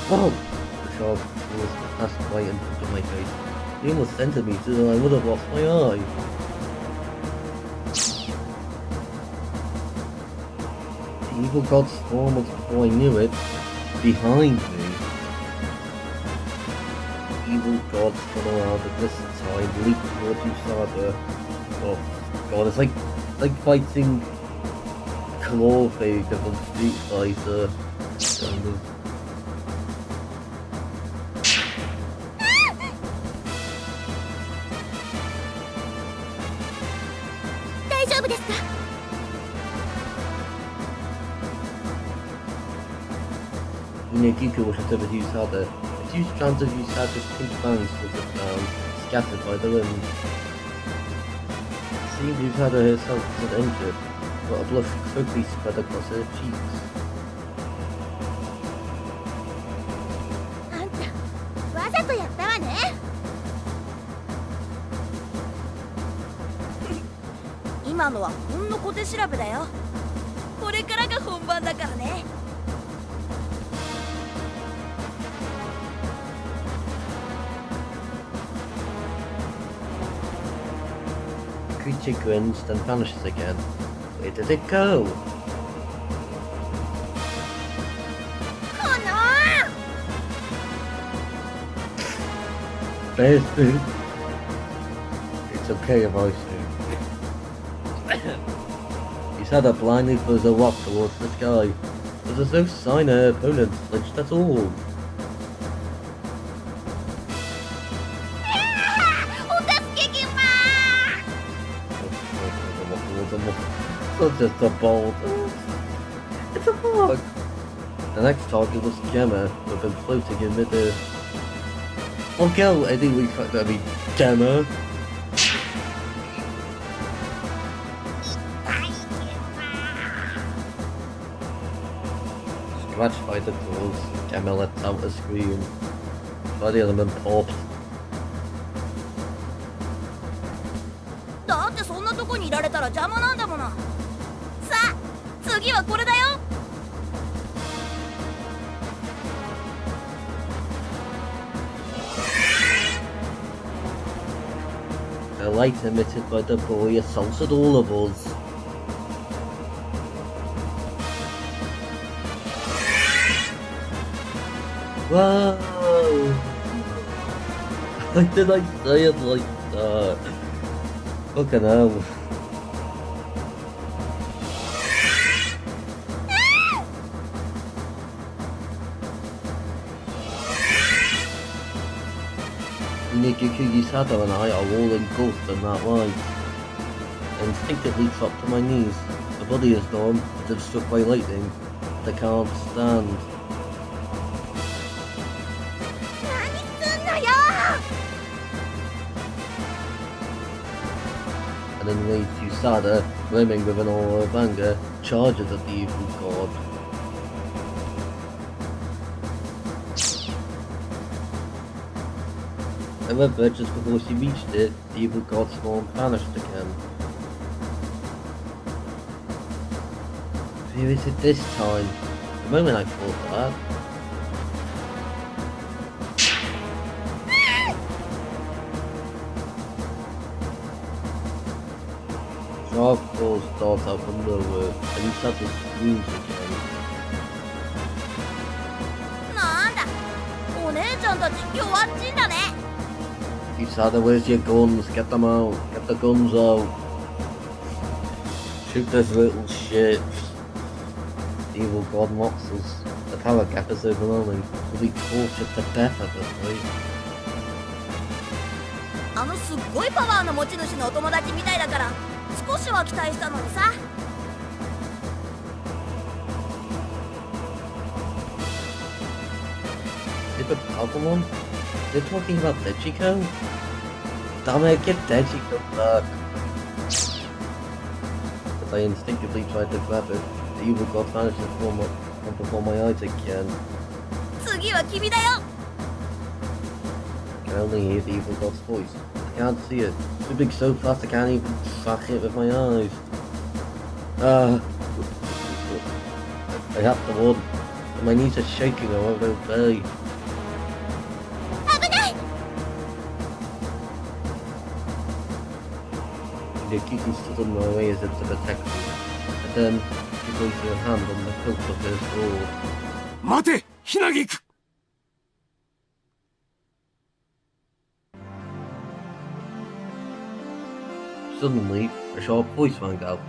[SPEAKER 1] Whoa! The sharp claws passed right in front of my face. He almost centered me so that I would have lost my eye. The evil god's form was, before I knew it, behind me. evil gods spun around at this time, leaped towards Usada. Oh god, it's like fighting Clawfade from Street Fighter. Kind of.
[SPEAKER 2] 大丈夫ですか？
[SPEAKER 1] Inagiku was over Usada. A few strands of Usada's pink fangs fluttered down, scattered by the wind. It seemed Usada herself was injured, but a blush quickly spread across her cheeks.
[SPEAKER 2] あんたわざとやったわね。
[SPEAKER 4] 今のはほんの小手調べだよ。これからが本番だからね。
[SPEAKER 1] Creature grins, then vanishes again. Where did it go?
[SPEAKER 2] この
[SPEAKER 1] There's food. It's okay if I shoot. Usada blindly throws a rock towards the sky, but there's no sign her opponent flinched at all.
[SPEAKER 2] お助けきま
[SPEAKER 1] Not just a bolt. It's a bug. The next target was Gemma, who had been floating in midair. Oh, go! I think we can't. I mean, Gemma. Scratched by the claws, Gemma lets out a scream. Body element popped.
[SPEAKER 4] だってそんなとこにいられたら邪魔なんだもの。さあ、次はこれだよ。
[SPEAKER 1] The light emitted by the boy assaulted all of us. Whoa! Why did I say it like that? Fucking hell. Nikiku Yusada and I are all engulfed in that light. I instinctively drop to my knees. The body is gone, as if struck by lightning, but I can't stand.
[SPEAKER 2] 何すんのよ
[SPEAKER 1] And then leads Usada, brimming with an aura of anger, charges at the evil god. However, just before she reached it, the evil god's form vanished again. Who is it this time? The moment I thought that. Sharp claws dart out from nowhere, and Usada screams again.
[SPEAKER 4] なんだ、お姉ちゃんたち弱っちんだね。
[SPEAKER 1] Usada, where's your guns? Get them out. Get the guns out. Shoot this little shit. The evil god mocks us. The power gap is overwhelming. We'll be tortured to death at this rate.
[SPEAKER 4] あのすっごいパワーの持ち主のお友達みたいだから少しは期待したのにさ。
[SPEAKER 1] Stupid Pokemon? They're talking about Dejiko? Damn it, get Dejiko back. As I instinctively tried to grab it, the evil god vanished before my eyes again.
[SPEAKER 4] 次は君だよ。
[SPEAKER 1] I can only hear the evil god's voice. I can't see it. It's moving so fast I can't even track it with my eyes. I have to run. My knees are shaking, I won't obey.
[SPEAKER 2] 危ない
[SPEAKER 1] Nikiki stood in my way as if to protect me. And then she placed her hand on the hilt of her sword.
[SPEAKER 3] 待て、ひなぎく。
[SPEAKER 1] Suddenly, a sharp voice rang out.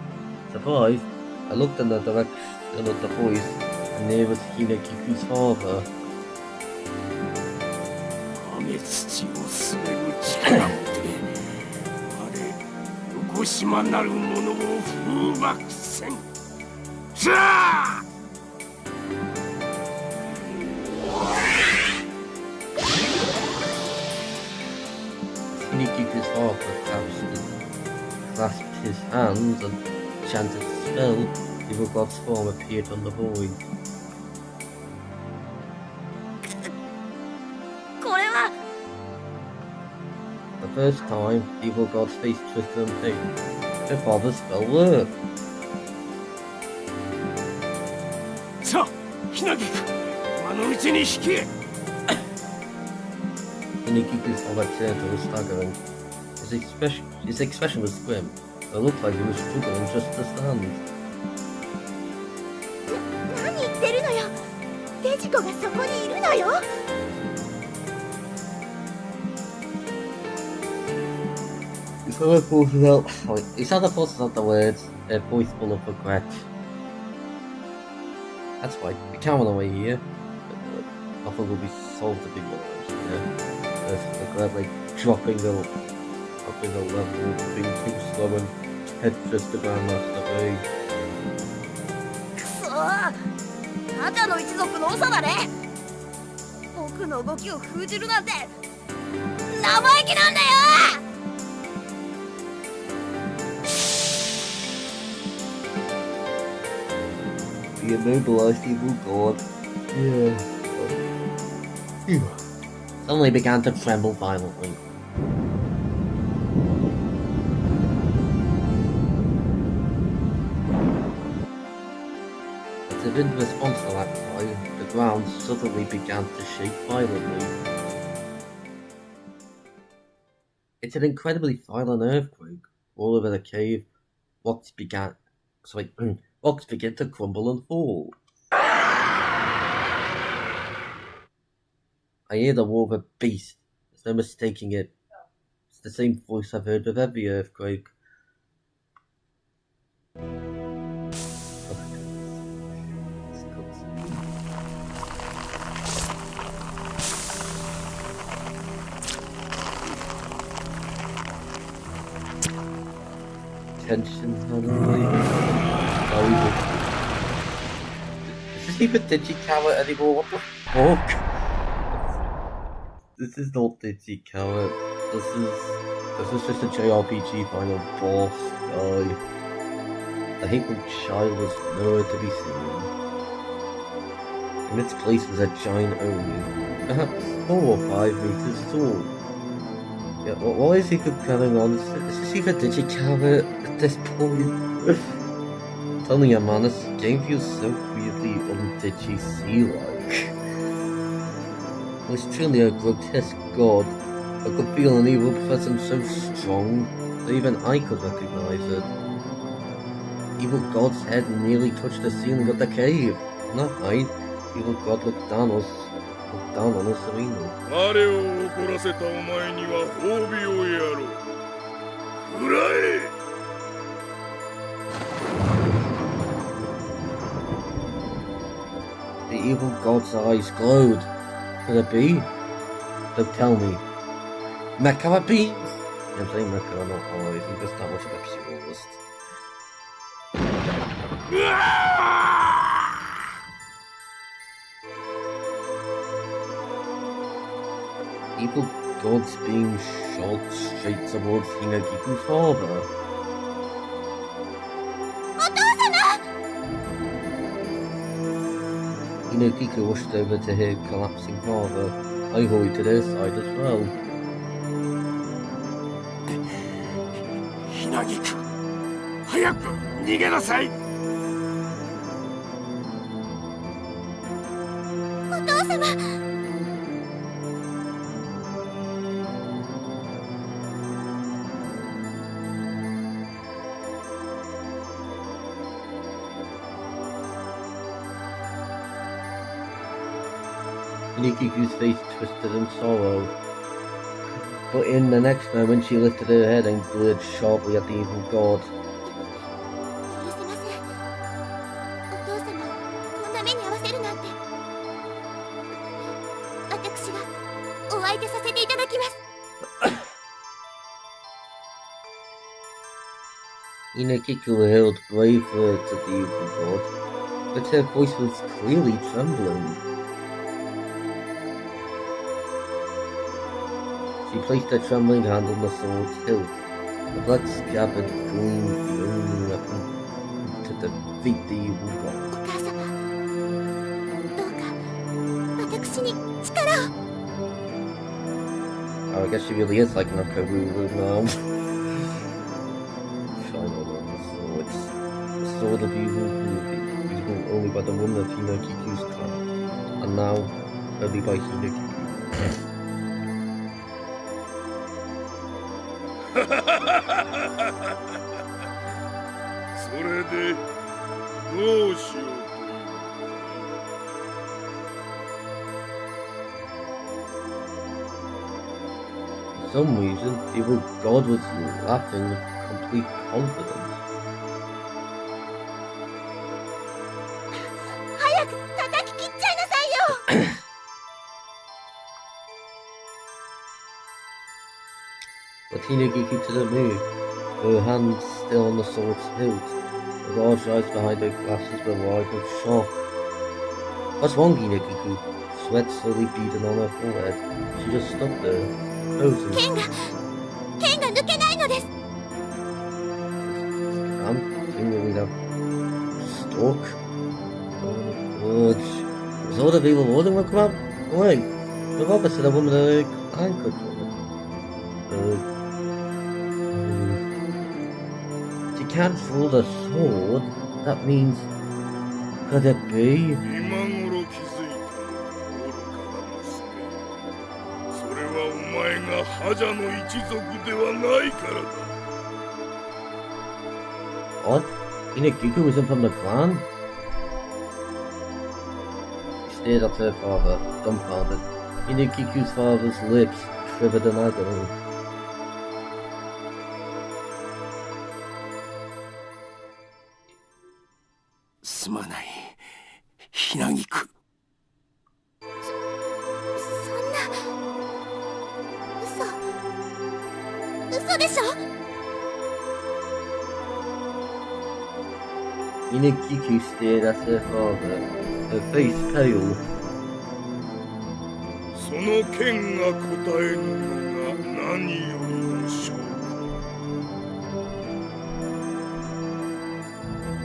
[SPEAKER 1] Surprised, I looked in the direction of the voice, and there was Hinekiku's father.
[SPEAKER 3] 雨土を滑る力をて我横島なる者を風爆せんじゃあ
[SPEAKER 1] Hinekiku's father clasped his hands and chanted a spell. Evil God's form appeared on the void.
[SPEAKER 2] これは
[SPEAKER 1] The first time, Evil God's face twisted and pink. Her father's spell worked.
[SPEAKER 3] さあ、ひなぎく今のうちに引け
[SPEAKER 1] Hinekiku's father turned and was staggering. His expression was grim. It looked like he was struggling just to stand.
[SPEAKER 2] 何言ってるのよ。デジコがそこにいるのよ。
[SPEAKER 1] His other forces out the words, a voice full of regret. That's right, we can't run away here. Nothing will be solved to be worse, There's regret like dropping the level, being too slow and head just the Grandmaster Bay.
[SPEAKER 2] くそー。ハジャの一族の長だね。僕の動きを封じるなんて生意気なんだよ。
[SPEAKER 1] The immobilized evil god. Suddenly began to tremble violently. As if in response to that cry, the ground suddenly began to shake violently. It's an incredibly violent earthquake. All over the cave, rocks began to crumble and fall. I hear the roar of a beast. There's no mistaking it. It's the same voice I've heard with every earthquake. Tension suddenly. Is this even Digicala anymore? What the fuck? This is not Digicala. This is just a JRPG final boss guy. The hateful child was nowhere to be seen. In its place was a giant Oni, perhaps 4 or 5 meters tall. Yeah, why is he going on? Is this even Digicala at this point? I'm telling you, man, this game feels so weirdly un-Digi-C-like. It was truly a grotesque god. I could feel an evil presence so strong that even I could recognize it. Evil God's head nearly touched the ceiling of the cave. On that night, Evil God looked down on us serenely.
[SPEAKER 5] 彼を怒らせたお前には褒美をやろう。食らえ
[SPEAKER 1] The evil god's eyes glowed. Could it be? Don't tell me. Mecha beams? I'm saying Mecha, not eyes. I'm just that much of a purist. Evil god's beam shot straight towards Hinagiku's father.
[SPEAKER 2] お父様。
[SPEAKER 1] Hinagiku rushed over to her collapsing father. I hurried to their side as well.
[SPEAKER 3] ひなぎく早く逃げなさい
[SPEAKER 2] お父様。
[SPEAKER 1] Hinagiku's face twisted in sorrow. But in the next moment, she lifted her head and glared sharply at the evil god.
[SPEAKER 2] 許せません。お父様をこんな目に遭わせるなんて。私がお相手させていただきます。
[SPEAKER 1] Inakiku held brave words at the evil god, but her voice was clearly trembling. She placed her trembling hand on the sword's hilt, the blood scabbard gleamed the only weapon to defeat the evil god.
[SPEAKER 2] お母様、どうか私に力を。
[SPEAKER 1] Oh, I guess she really is like an Akaruru now. The sword of evil cruelty, usable only by the woman of Hinokiku's clan, and now only by Hinokiku.
[SPEAKER 5] それでどうしようという。
[SPEAKER 1] For some reason, the evil god was laughing with complete confidence.
[SPEAKER 2] 早く叩き切っちゃいなさいよ。
[SPEAKER 1] But Hinokiku didn't move, her hands still on the sword's hilt. The large eyes behind her glasses were wide with shock. What's wrong, Hinokiku? Sweat slowly beading on her forehead. She just stood there, frozen.
[SPEAKER 2] 剣が抜けないのです。
[SPEAKER 1] I'm fingering that stalk. Oh, was all the evil holding my crap? Wait, the robber said a woman had a anchor. She can't throw the sword. That means, could it be?
[SPEAKER 5] 今頃気づいたのか、愚かな娘。それはお前が覇者の一族ではないからだ。
[SPEAKER 1] What? Hinokiku isn't from the clan? She stared at her father, dumbfounded. Hinokiku's father's lips quivered in agony. Hinokiku stared at her father, her face pale.
[SPEAKER 5] その剣が答えぬのが何よりの証拠。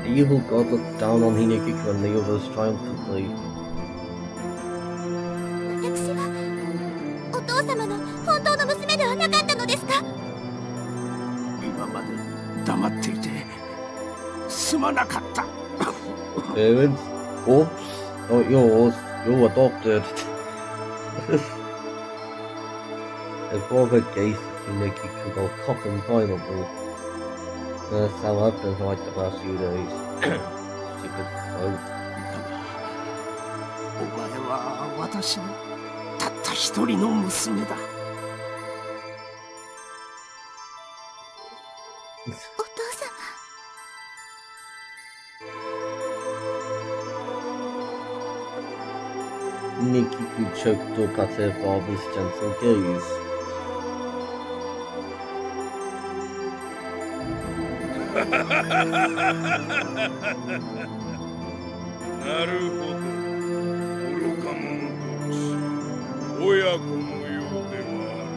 [SPEAKER 1] The evil god looked down on Hinokiku and the others triumphantly.
[SPEAKER 2] 私はお父様の本当の娘ではなかったのですか？
[SPEAKER 3] 今まで黙っていてすまなかった。
[SPEAKER 1] Parents? Oops. Not yours. You're adopted. Her father gazed at Hinokiku while coughing violently. That's how I've been for like the past few days. Stupid folk.
[SPEAKER 3] お前は私のたった一人の娘だ。
[SPEAKER 2] お父様。
[SPEAKER 1] Hinokiku choked up at her father's gentle gaze.
[SPEAKER 5] なるほど。愚か者同士、親子のようではある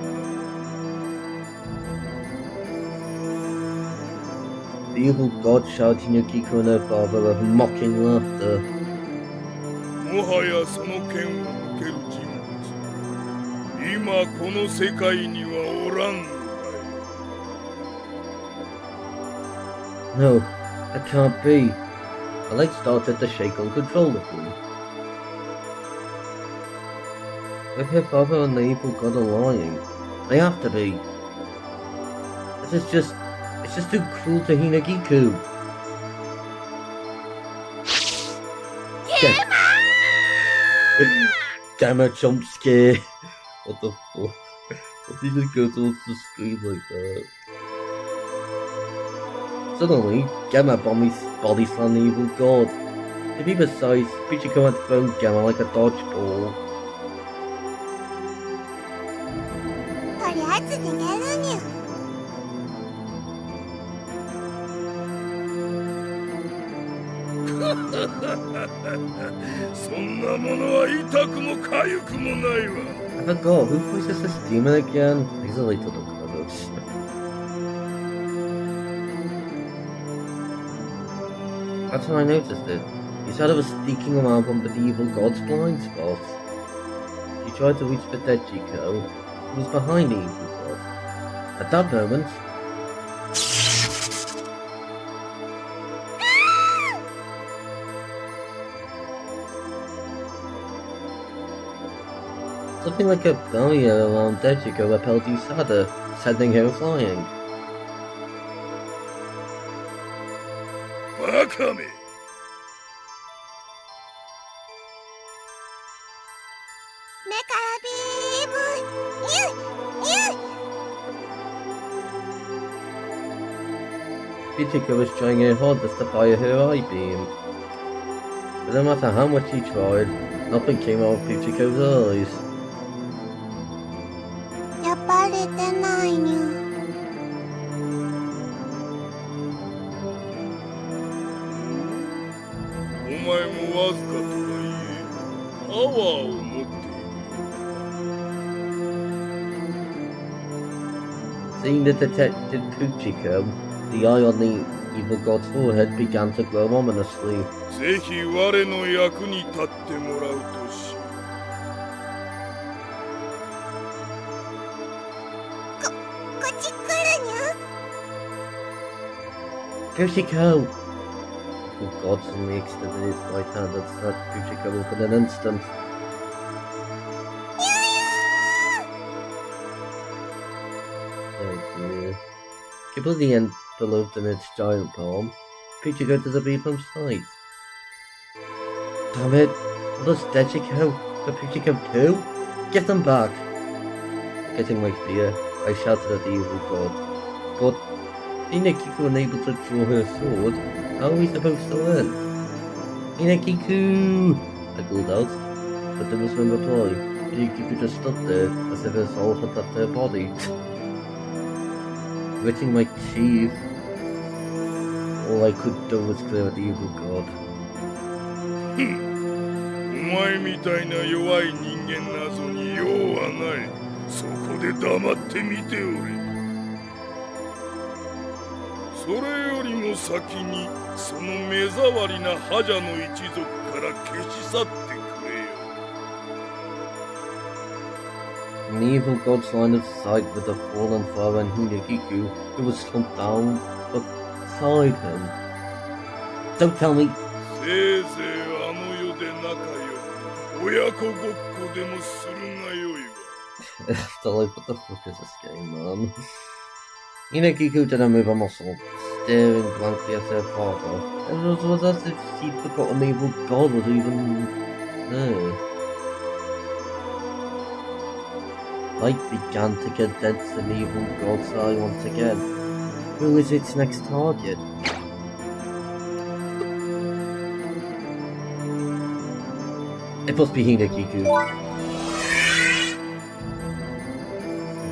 [SPEAKER 5] な。
[SPEAKER 1] The evil god shouted Hinokiku and her father with mocking laughter.
[SPEAKER 5] もはやその剣を受ける人物、今この世界にはおらんのだよ。
[SPEAKER 1] No, that can't be. The light started to shake uncontrollably. If her father and the evil god are lying, they have to be. It's just too cruel to Hinokiku. Damn a jump scare. What the fuck? But he just goes off the screen like that. Suddenly, Gamma body slammed the evil god. To be precise, Pichico had thrown Gamma like a dodgeball.
[SPEAKER 2] とりあえず逃げるにゃ。
[SPEAKER 5] そんなものは痛くも痒くもないわ。
[SPEAKER 1] I forgot, who voices this demon again? These are like the credits. That's when I noticed it. He said it was sneaking around under the evil god's blind spot. He tried to reach for Dejiko, who was behind the evil god. At that moment, something like a barrier around Dejiko repelled Usada, sending her flying.
[SPEAKER 5] バカめ。
[SPEAKER 2] 目からビーム。
[SPEAKER 1] Pichico was trying her hardest to fire her eye beam. But no matter how much he tried, nothing came out of Pichico's eyes.
[SPEAKER 2] やっぱり出ないにゃ。
[SPEAKER 5] お前もわずかとはいえ、パワーを持っている。
[SPEAKER 1] Seeing the detected Pichico, the eye on the evil god's forehead began to glow ominously.
[SPEAKER 5] ぜひ我の役に立ってもらうとし。
[SPEAKER 2] こっち来るにゃ。
[SPEAKER 1] Pichico! The god suddenly extended his right hand and snapped Pichico up in an instant. Oh dear. Completely enveloped in its giant palm, Pichico disappeared from sight. Damn it! What does Dejiko? The Pichico too? Give them back! Getting my fear, I shouted at the evil god. But, Inakiku unable to draw her sword, how are we supposed to win? Inakiku! I called out, but there was no reply. Inakiku just stood there, as if her soul had left her body. Gritting my teeth, all I could do was glare at the evil god.
[SPEAKER 5] お前みたいな弱い人間などに用はない。そこで黙って見ておれ。それよりも先にその目障りな覇者の一族から消し去ってくれよ。
[SPEAKER 1] In the evil god's line of sight with the fallen father and Hinagiku, who was slumped down beside him. Don't tell me.
[SPEAKER 5] せいぜいあの世で仲良く親子ごっこでもするがよいわ。
[SPEAKER 1] Afterlife, what the fuck is this game, man? Hinagiku didn't move a muscle, staring blankly at her father. It was as if she'd forgotten the evil god was even there. Light began to condense in the evil god's eye once again. Who is its next target? It must be Hinagiku.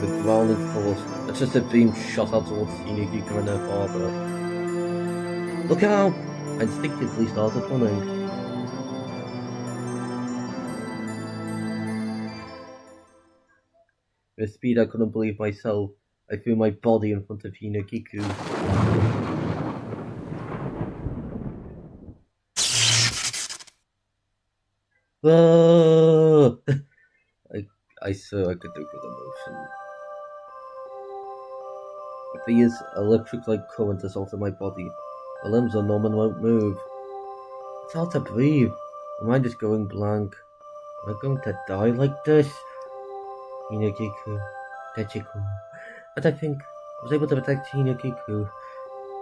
[SPEAKER 1] With growling force, a twisted beam shot out towards Hinagiku and her father. Look out! I instinctively started running. With a speed I couldn't believe myself, I threw my body in front of Hinagiku. Ah! I swear I could do good emotion. A fierce electric-like current assaulted my body. My limbs are numb and won't move. It's hard to breathe. My mind is going blank. Am I going to die like this? Hinagiku, Dejiko. But I think I was able to protect Hinagiku.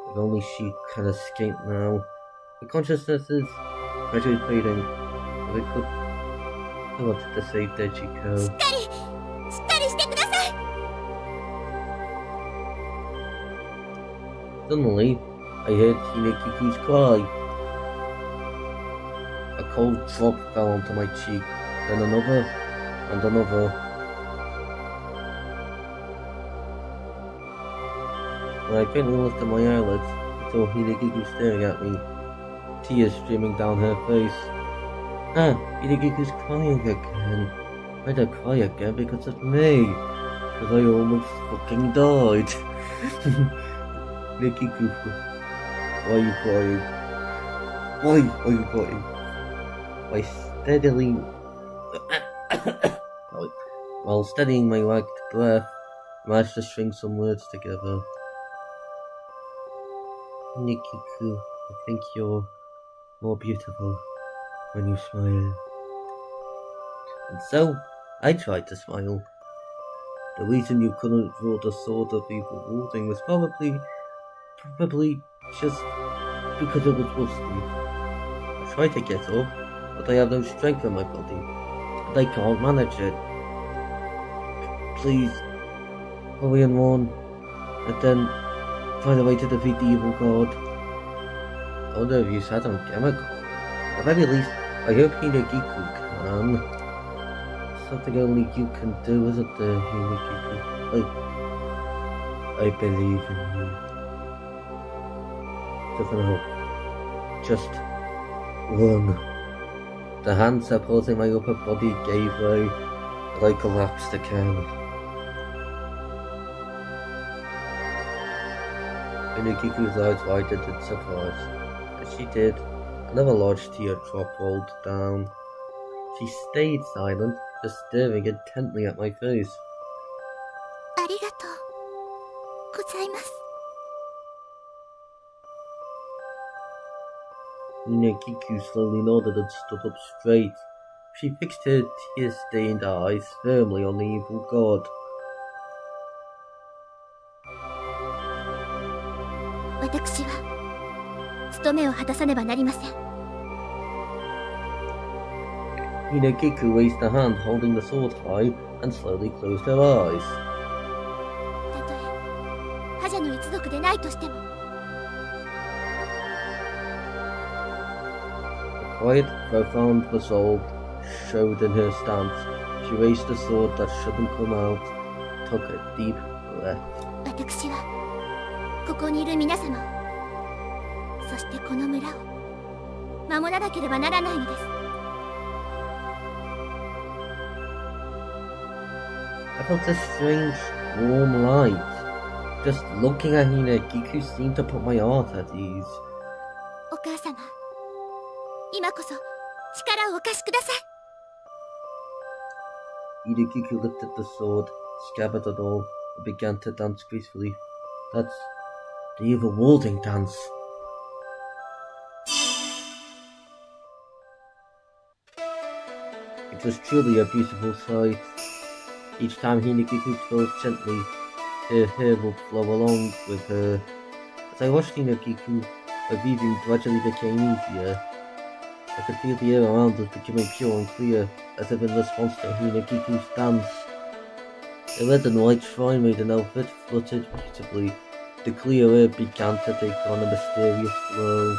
[SPEAKER 1] If only she can escape now. The consciousness is gradually fading. But I wanted to save Dejiko.
[SPEAKER 2] しっかりしてください。
[SPEAKER 1] Suddenly, I heard Hinekiku's cry. A cold drop fell onto my cheek, then another, and another. When I faintly lifted my eyelids, I saw Hidekiku staring at me, tears streaming down her face. Ah, Hidekiku's crying again. Why'd I cry again? Because of me. Because I almost fucking died. Hidekiku, why are you crying? Why are you crying? By steadily... While steadying my ragged breath, I managed to string some words together. Hidekiku, I think you're more beautiful when you smile. And so, I tried to smile. The reason you couldn't draw the sword of evil warding was probably just because it was rusty. I tried to get up, but I have no strength in my body, and I can't manage it. Please, hurry and run, and then find a way to defeat the evil god. I wonder if you said I'm chemical. At the very least, I hope Hidekiku can. Something only you can do, isn't there, Hidekiku? I believe in you. Just run. The hand supporting my upper body gave way, and I collapsed again. Hinekiku's eyes widened in surprise. As she did, another large teardrop rolled down. She stayed silent, just staring intently at my face.
[SPEAKER 2] ありがとうございます。
[SPEAKER 1] Hinekiku slowly nodded and stood up straight. She fixed her tear-stained eyes firmly on the evil god.
[SPEAKER 2] 私は務めを果たさねばなりません。
[SPEAKER 1] Hinekiku raised a hand holding the sword high and slowly closed her eyes.
[SPEAKER 2] たとえ覇者の一族でないとしても、
[SPEAKER 1] Quiet, profound resolve showed in her stance. She raised the sword that shouldn't come out, took a deep breath.
[SPEAKER 2] 私はここにいる皆様を、そしてこの村を守らなければならないのです。
[SPEAKER 1] I felt a strange, warm light. Just looking at Hinekiku seemed to put my heart at ease.
[SPEAKER 2] お母様、今こそ力をお貸しください。
[SPEAKER 1] Hinekiku lifted the sword, scabbard and all, and began to dance gracefully. That's the evil warding dance. It was truly a beautiful sight. Each time Hinekiku twirled gently, her hair would flow along with her. As I watched Hinekiku, her breathing gradually became easier. I could feel the air around us becoming pure and clear, as if in response to Hinekiku's dance. The red and white shrine maiden outfit fluttered beautifully. The clear air began to take on a mysterious glow.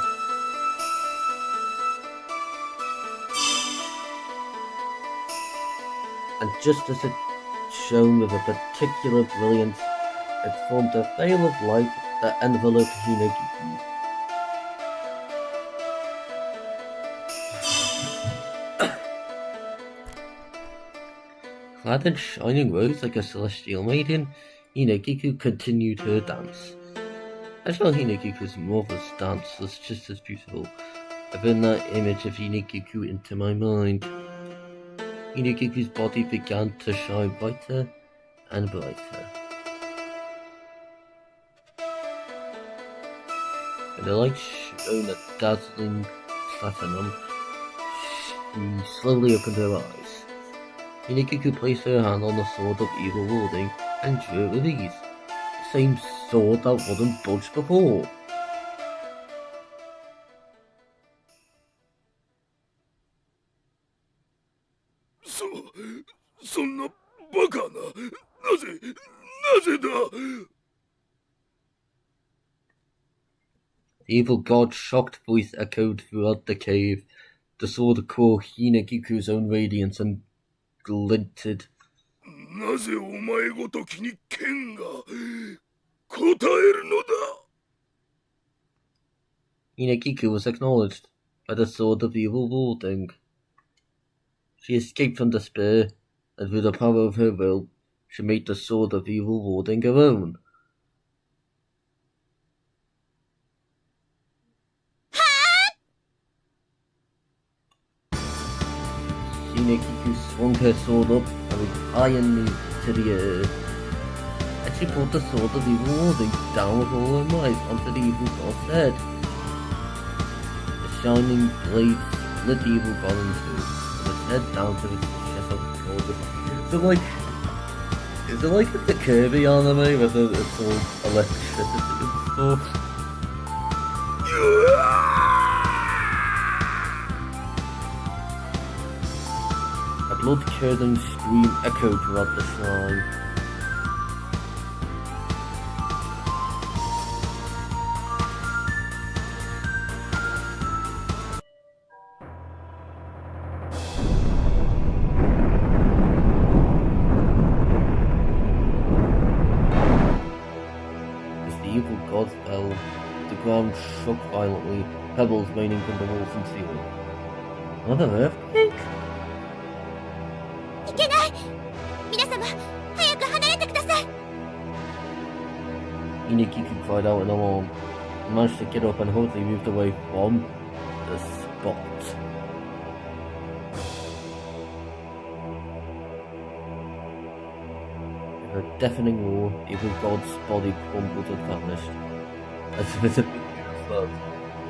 [SPEAKER 1] And just as it shone with a particular brilliance, it formed a veil of light that enveloped Hinekiku. Clad in shining robes like a celestial maiden, Hinekiku continued her dance. I saw Hinekiku's mother's dance was just as beautiful. I burned that image of Hinekiku into my mind. Hinekiku's body began to shine brighter and brighter. When the light shone a dazzling platinum, she slowly opened her eyes. Hinekiku placed her hand on the sword of evil warding and drew it with ease. The same sword that wouldn't budge before.
[SPEAKER 5] So, そんなバカな、なぜだ。
[SPEAKER 1] The evil god's shocked voice echoed throughout the cave. The sword caught Hinekiku's own radiance and glinted.
[SPEAKER 5] なぜお前ごときに剣が答えるのだ。
[SPEAKER 1] Hinekiku was acknowledged by the sword of evil warding. She escaped from despair, and through the power of her will, she made the sword of evil warding her own. Hinekiku swung her sword up and reached high and to the air, and she brought the sword of evil warding down with all her might onto the evil god's head. The shining blade split the evil god in two, from its head down to its chest of gold. Is it like the Kirby anime where it's all electricity and stuff? A blood-curdling scream echoed throughout the shrine. As the evil god fell, the ground shook violently, pebbles raining from the walls and ceiling. Another earthquake?
[SPEAKER 2] いけない。皆様、早く離れてください。
[SPEAKER 1] Hinekiku cried out in alarm. He managed to get up and hurriedly moved away from the spot. With a deafening roar, the evil god's body crumbled and vanished. As if it had been useless.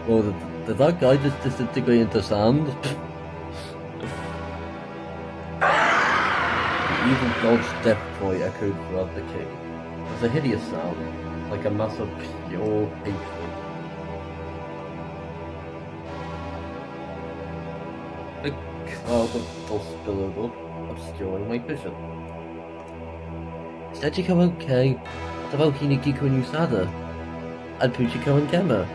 [SPEAKER 1] Well, did that guy just disintegrate into sand? The evil god's death cry echoed throughout the cave. It was a hideous sound, like a mass of pure hatred. A cloud of dust billowed up, obscuring my vision. Is Dejiko okay? What about Hinekiku and Usada? And Puchiko and Gemma?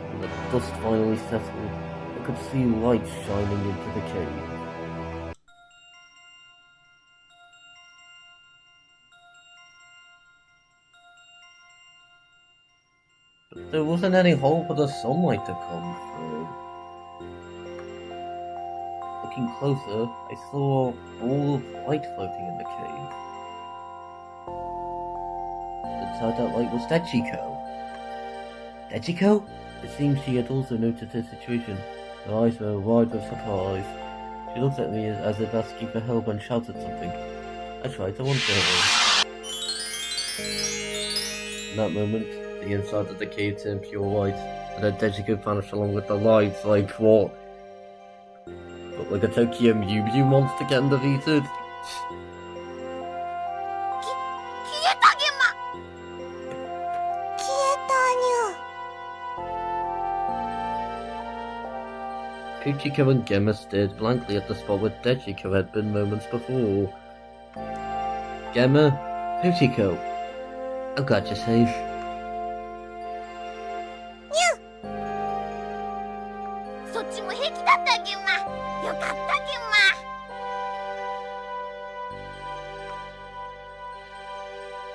[SPEAKER 1] When the dust finally settled, I could see light shining into the cave. But there wasn't any hole for the sunlight to come through. Looking closer, I saw a ball of light floating in the cave. Inside that light was Dejiko. Dejiko? It seems she had also noticed her situation. Her eyes were wide with surprise. She looked at me as if asking for help and shouted something. I tried to answer her. In that moment, the inside of the cave turned pure white, and then Dejiko vanished along with the lights like what? But like a Tokyo Mew Mew monster getting defeated?
[SPEAKER 2] 消えたゲマ。消えたにゅ。
[SPEAKER 1] Puchiko and Gemma stared blankly at the spot where Dejiko had been moments before. Gemma, Puchiko, I'm glad you're safe.
[SPEAKER 2] そっちも平気だったゲマ。よかったゲマ。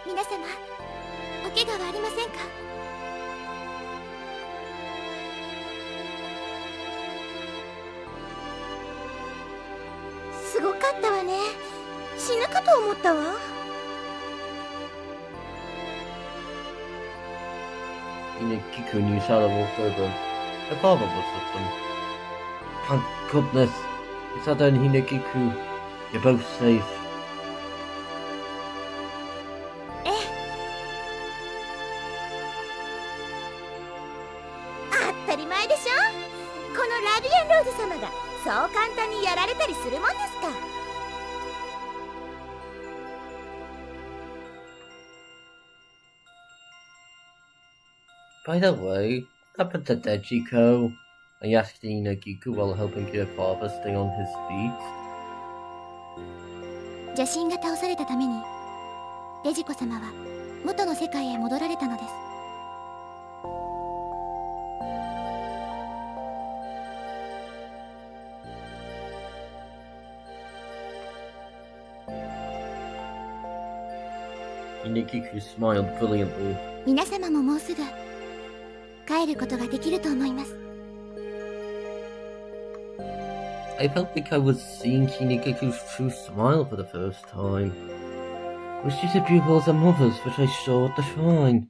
[SPEAKER 2] 皆様、お怪我はありませんか？すごかったわね。死ぬかと思ったわ。
[SPEAKER 1] Hinekiku and Usada walked over. Her father was with them. Thank goodness. Usada and Hinekiku, you're both safe.
[SPEAKER 2] ええ。当たり前でしょ。このラビアンローズ様がそう簡単にやられたりするもんですか。
[SPEAKER 1] By the way, what happened to Dejiko? I asked Hinekiku while helping her father stay on his feet.
[SPEAKER 2] 邪神が倒されたためにデジコ様は元の世界へ戻られたのです。
[SPEAKER 1] Inikiku smiled brilliantly.
[SPEAKER 2] 皆様ももうすぐ帰ることができると思います。
[SPEAKER 1] I felt like I was seeing Kinikiku's true smile for the first time. Was she as beautiful as her mother's, which I saw at the shrine?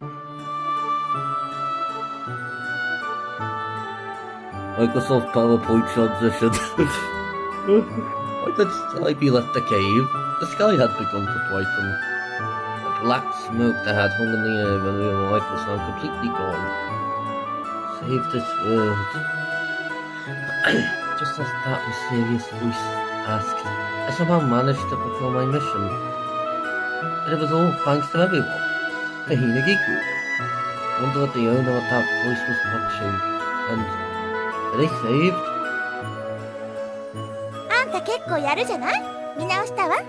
[SPEAKER 1] Microsoft PowerPoint transition. By the time we left the cave, the sky had begun to brighten. The black smoke that had hung in the air when we arrived was now completely gone. Save this world. Just as that mysterious voice asked, I somehow managed to fulfill my mission. And it was all thanks to everyone. To Hinagiku. I wonder what the owner of that voice was watching. And were they saved?
[SPEAKER 2] あんた結構やるじゃない？見直したわ。い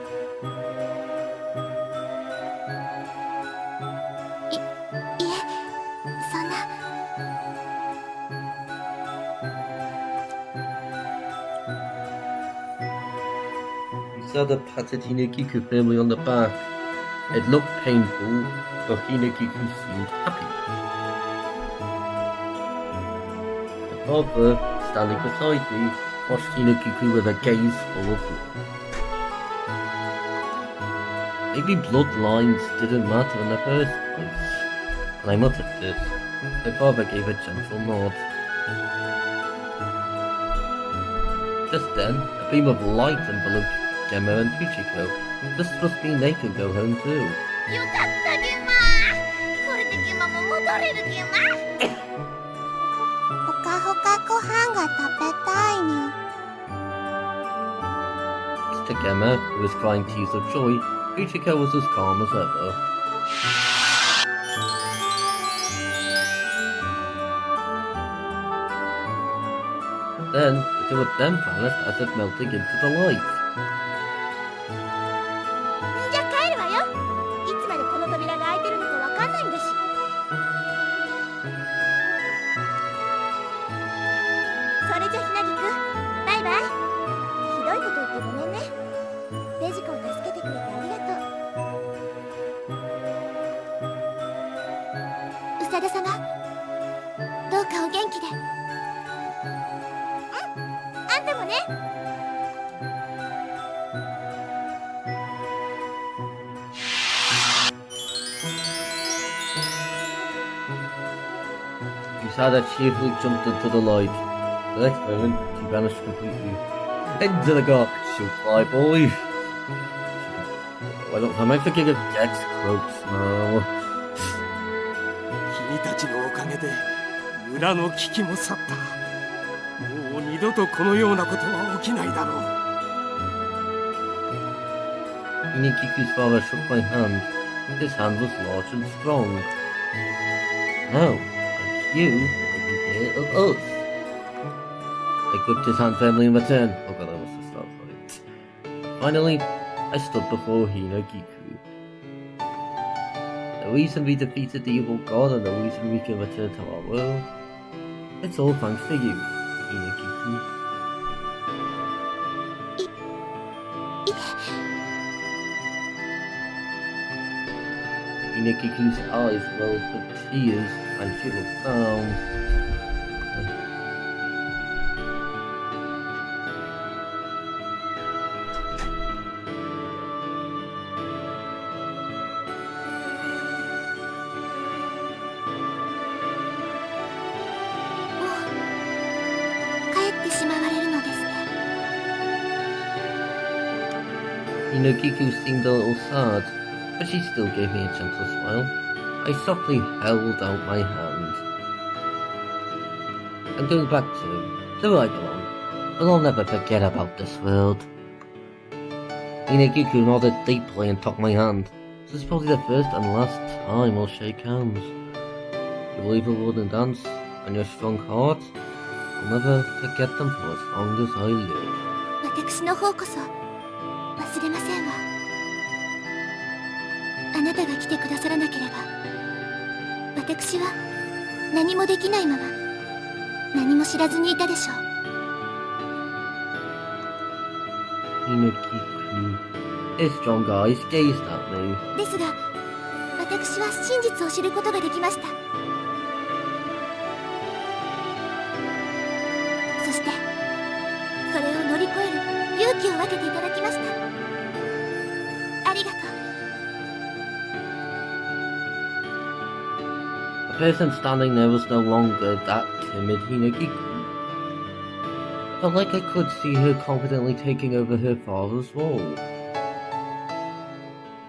[SPEAKER 2] え、そんな。
[SPEAKER 1] Usada patted Hinagiku firmly on the back. It looked painful, but Hinagiku seemed happy. The father, standing beside me, watched Hinagiku with a gaze full of love. Maybe bloodlines didn't matter in the first place. And I muttered this. My father gave a gentle nod. Just then, a beam of light enveloped Gemma and Fuchiko. This must mean they could go home too.
[SPEAKER 2] よかったゲマ。これでゲマも戻れるゲマ。ほかほかご飯が食べたいに。
[SPEAKER 1] To Gemma, who was crying tears of joy, Fuchiko was as calm as ever. Then, the two of them vanished as if melting into the light.
[SPEAKER 2] じゃあ帰るわよ。いつまでこの扉が開いてるのかわかんないんだし。それじゃひなぎく、バイバイ。ひどいこと言ってごめんね。デジコを助けてくれてありがとう。うさる様、どうかお元気で。あんたもね。
[SPEAKER 1] Usada cheerfully jumped into the light. The next moment, she vanished completely. Into the garbage, you fly boy. Why don't am I thinking of Jack's croaks now?
[SPEAKER 3] 君たちのおかげで村の危機も去った。もう二度とこのようなことは起きないだろう。
[SPEAKER 1] Inikiku's father shook my hand. His hand was large and strong. Now, thank you for taking care of us. I gripped his hand firmly in return. Oh god, I must have stopped right. Finally, I stood before Hinagiku. The reason we defeated the evil god and the reason we can return to our world, it's all thanks to you, Hinagiku. Hinagiku's eyes welled with tears and she looked down. Hinagiku seemed a little sad, but she still gave me a gentle smile. I softly held out my hand. I'm going back to where I belong, but I'll never forget about this world. Hinagiku nodded deeply and took my hand. This is probably the first and last time we'll shake hands. You believe in wooden dance and your strong heart? I'll never forget them for as long as I live.
[SPEAKER 2] 私の方こそ忘れませんわ。あなたたが来てくださらなければ、私は何もできないまま何も知らずにいたでしょう。
[SPEAKER 1] Hinakiku. This strong eyes gazed at me.
[SPEAKER 2] ですが、私は真実を知ることができました。そしてそれを乗り越える勇気を分けていただきました。ありがとう。
[SPEAKER 1] The person standing there was no longer that timid Hinakiku. I felt like I could see her confidently taking over her father's role.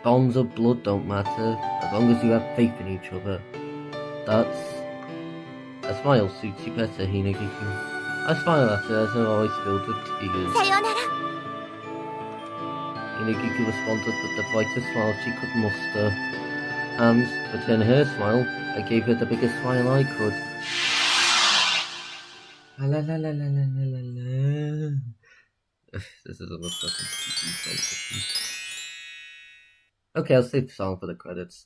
[SPEAKER 1] Bonds of blood don't matter, as long as you have faith in each other. That's... A smile suits you better, Hinakiku. I smile at her as her eyes filled with tears.
[SPEAKER 2] さようなら。
[SPEAKER 1] Hinakiku responded with the brightest smile she could muster. And, to return her smile, I gave her the biggest smile I could. La la la la la la la la. This is a fucking song. Okay, I'll save the song for the credits.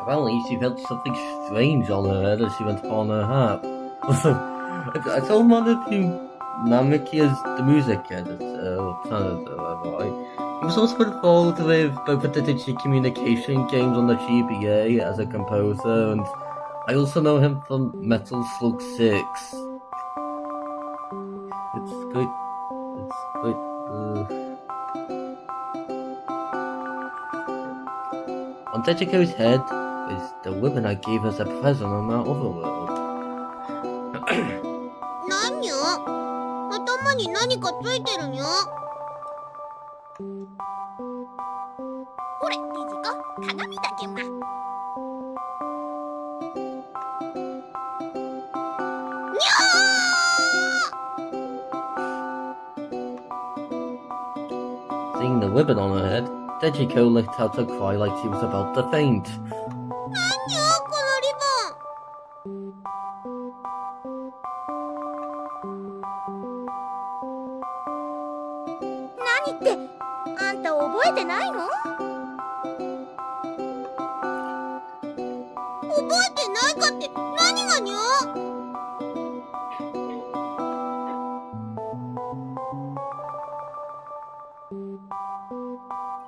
[SPEAKER 1] Apparently, she felt something strange on her head as she went upon her harp. I told one of you Namikia's the music editor, or whatever. He was also involved with both the digital communication games on the GBA as a composer, and I also know him from Metal Slug 6. It's good. It's good. On Dejiko's head is the ribbon I gave as a present on that other world.
[SPEAKER 2] 何よ、頭に何かついてるにゃ。ほれ、デジコ。鏡だゲンマ。
[SPEAKER 1] Seeing the ribbon on her head, Dejiko let out a cry like she was about to faint.
[SPEAKER 2] 何よこのリボン。何ってあんた覚えてないの？覚えてないかって何がにゃ？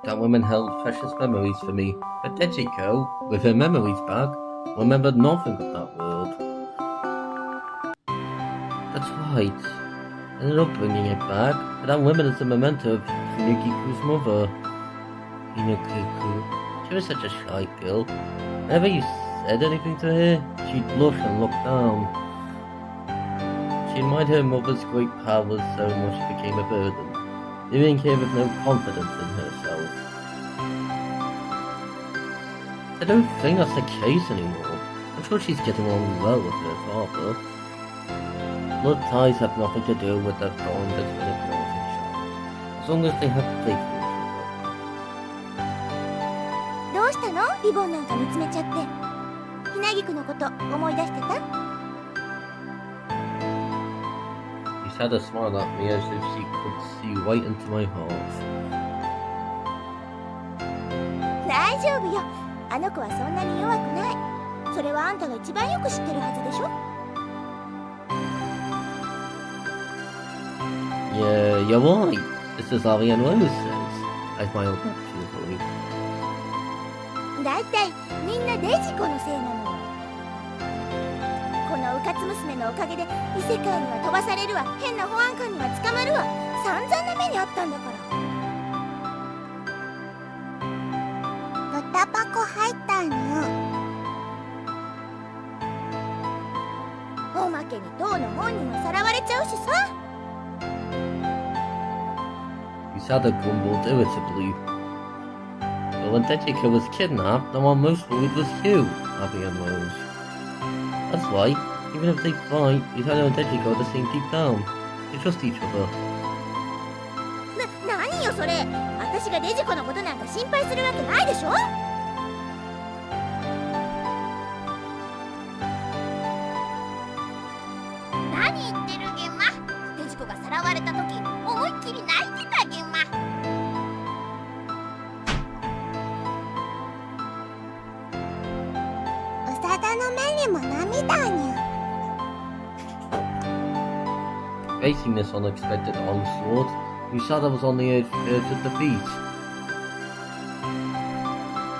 [SPEAKER 1] That woman held precious memories for me, but Dejiko, with her memories back, remembered nothing of that world. That's right. I ended up bringing it back, but that woman is a memento of Hinokiku's mother. Hinokiku. She was such a shy girl. Whenever you said anything to her, she'd blush and look down. She admired her mother's great powers so much it became a burden, leaving her with no confidence in herself. I don't think that's the case anymore. I'm sure she's getting on well with her father. Blood ties have nothing to do with that bond that's been a growing child, as long as they have faith in each other.
[SPEAKER 2] どうしたの？リボンなんか見つめちゃって。ひなぎくのこと思い出してた？
[SPEAKER 1] She had a smile at me as if she could see right into my heart.
[SPEAKER 2] 大丈夫よ。あの子はそんなに弱くない。それはあんたが一番よく知ってるはずでしょ？
[SPEAKER 1] Yeah, you're right. This is Ariane Rose says. I smiled back cheerfully.
[SPEAKER 2] だいたいみんなデジコのせいなのよ。このうかつ娘のおかげで異世界には飛ばされるわ、変な保安官には捕まるわ、散々な目にあったんだから。豚箱入ったの。おまけに当の本人はさらわれちゃうしさ。
[SPEAKER 1] Usada grumbled irritably. But when Dejiko was kidnapped, the one most worried was you, Ariane Rose. That's right. Even if they fight, Usada and Dejiko are the same deep down. They trust each other.
[SPEAKER 2] 何よそれ。私がデジコのことなんか心配するわけないでしょ。何言ってるゲンマ。デジコがさらわれた時思いっきり泣いてたゲンマ。長田の目にも涙にゃ。
[SPEAKER 1] Facing this unexpected onslaught, Usada was on the edge of defeat.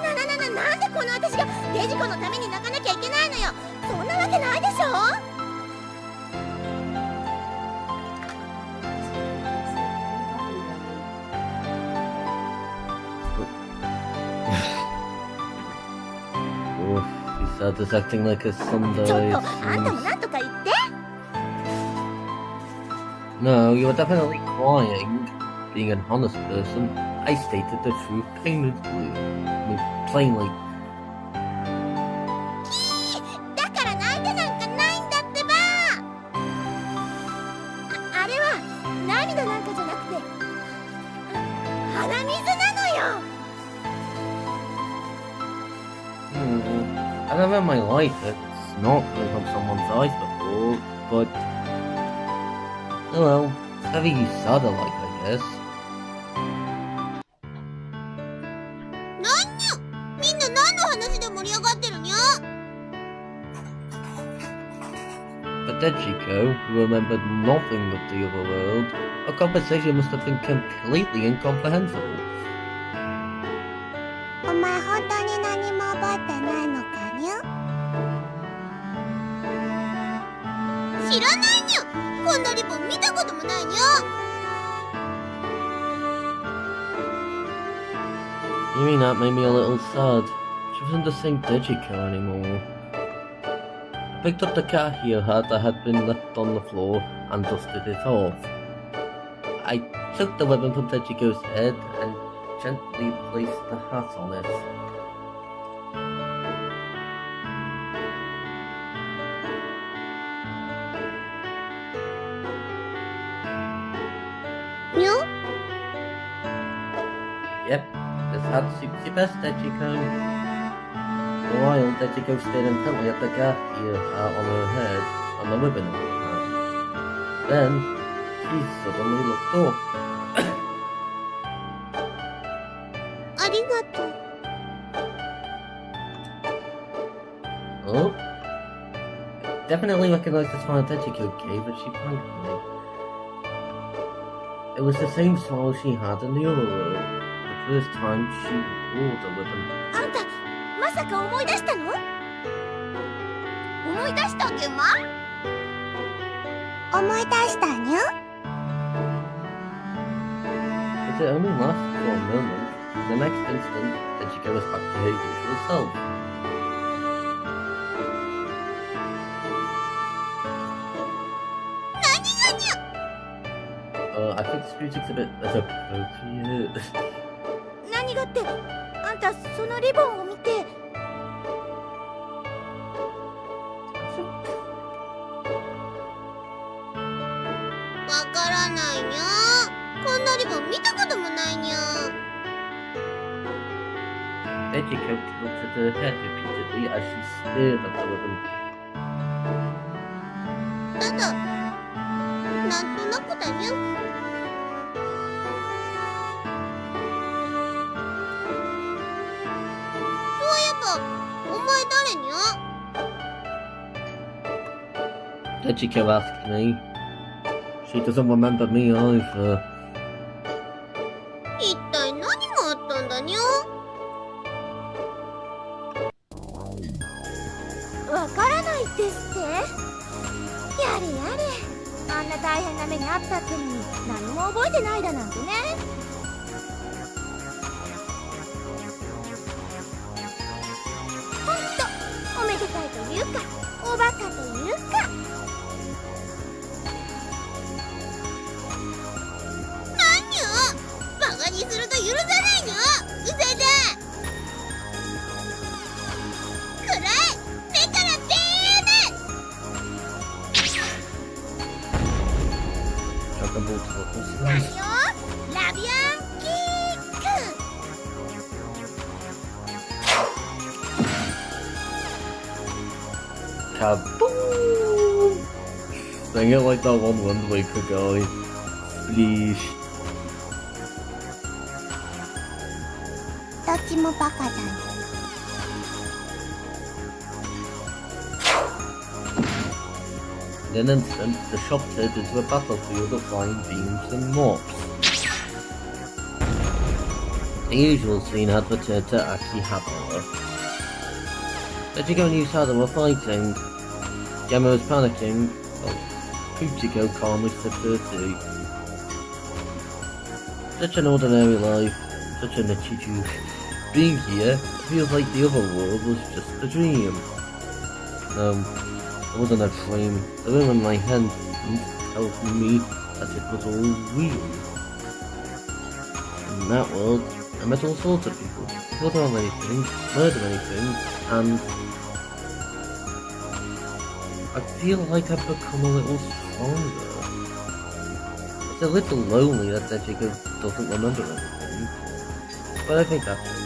[SPEAKER 2] なんでこの私がデジコのために泣かなきゃいけないのよ。そんなわけないでしょ。
[SPEAKER 1] Usada's acting like a Sunday.
[SPEAKER 2] ちょっとあんたもなんとか言って。
[SPEAKER 1] No, you were definitely crying. Being an honest person, I stated the truth plainly.
[SPEAKER 2] だから泣いてなんかないんだってば。あれは涙なんかじゃなくて鼻水なのよ。
[SPEAKER 1] I never in my life it's not going up someone's eyes before, but oh well, it's very Usada like, I guess.
[SPEAKER 2] なんにゃ。みんな何の話で盛り上がってるにゃ。
[SPEAKER 1] But Dejiko, who remembered nothing of the other world, our conversation must have been completely incomprehensible.
[SPEAKER 2] お前本当に何も覚えてないのかにゃ。知らないにゃ。こんなリボン見たこともないにゃ。
[SPEAKER 1] Hearing that made me a little sad. She wasn't the same Dejiko anymore. I picked up the cat heel hat that had been left on the floor and dusted it off. I took the weapon from Dejiko's head and gently placed the hat on it. Yep, this hat suits you best, Dejiko. For a while, Dejiko stared intently at the gap here on her head and the ribbon on her hand. Then, she suddenly looked up.
[SPEAKER 2] ありがとう。
[SPEAKER 1] Oh? Definitely recognized the smile Dejiko gave as she thanked me. It was the same smile she had in the other room, the first time she wore the ribbon.
[SPEAKER 2] あんたまさか思い出したの？思い出したっけま？思い出したにゃ。
[SPEAKER 1] But it only lasted for a moment. The next instant, Dejiko was back to her usual self. I think this music's a bit appropriate.
[SPEAKER 2] 何がって、あんたそのリボンを見て。わからないにゃ。こんなリボン見たこともないにゃ。
[SPEAKER 1] Dejiko looked at her head repeatedly as she stared at the ribbon.
[SPEAKER 2] ただ、なんとなくだにゃ。
[SPEAKER 1] Dejiko asked me. She doesn't remember me either.
[SPEAKER 2] 一体何があったんだにゃ。わからないですって。やれやれ。あんな大変な目にあったってのに何も覚えてないだなんてね。ほんとおめでたいというかおバカというか。 にすると許さないの。うせだ。くらい目からビーム。何よ、ラビアンキック。
[SPEAKER 1] Kaboom! Sing it like that one Wind Waker guy. Please.
[SPEAKER 2] どっちもバカだね。
[SPEAKER 1] In an instant, the shop turned into a battlefield of flying beams and mops. The usual scene had returned to Akihabara. Dejiko and Usada were fighting. Gemma was panicking, while Kuchiko calmly sipped her tea. Such an ordinary life, such a Nichiju. Being here, it feels like the other world was just a dream. No, it wasn't a dream. The room in my head tells me that it was all real. In that world, I met all sorts of people, killed on many things, murdered many things, and I feel like I've become a little stronger. It's a little lonely that Dejiko doesn't remember anything, but I think that's okay.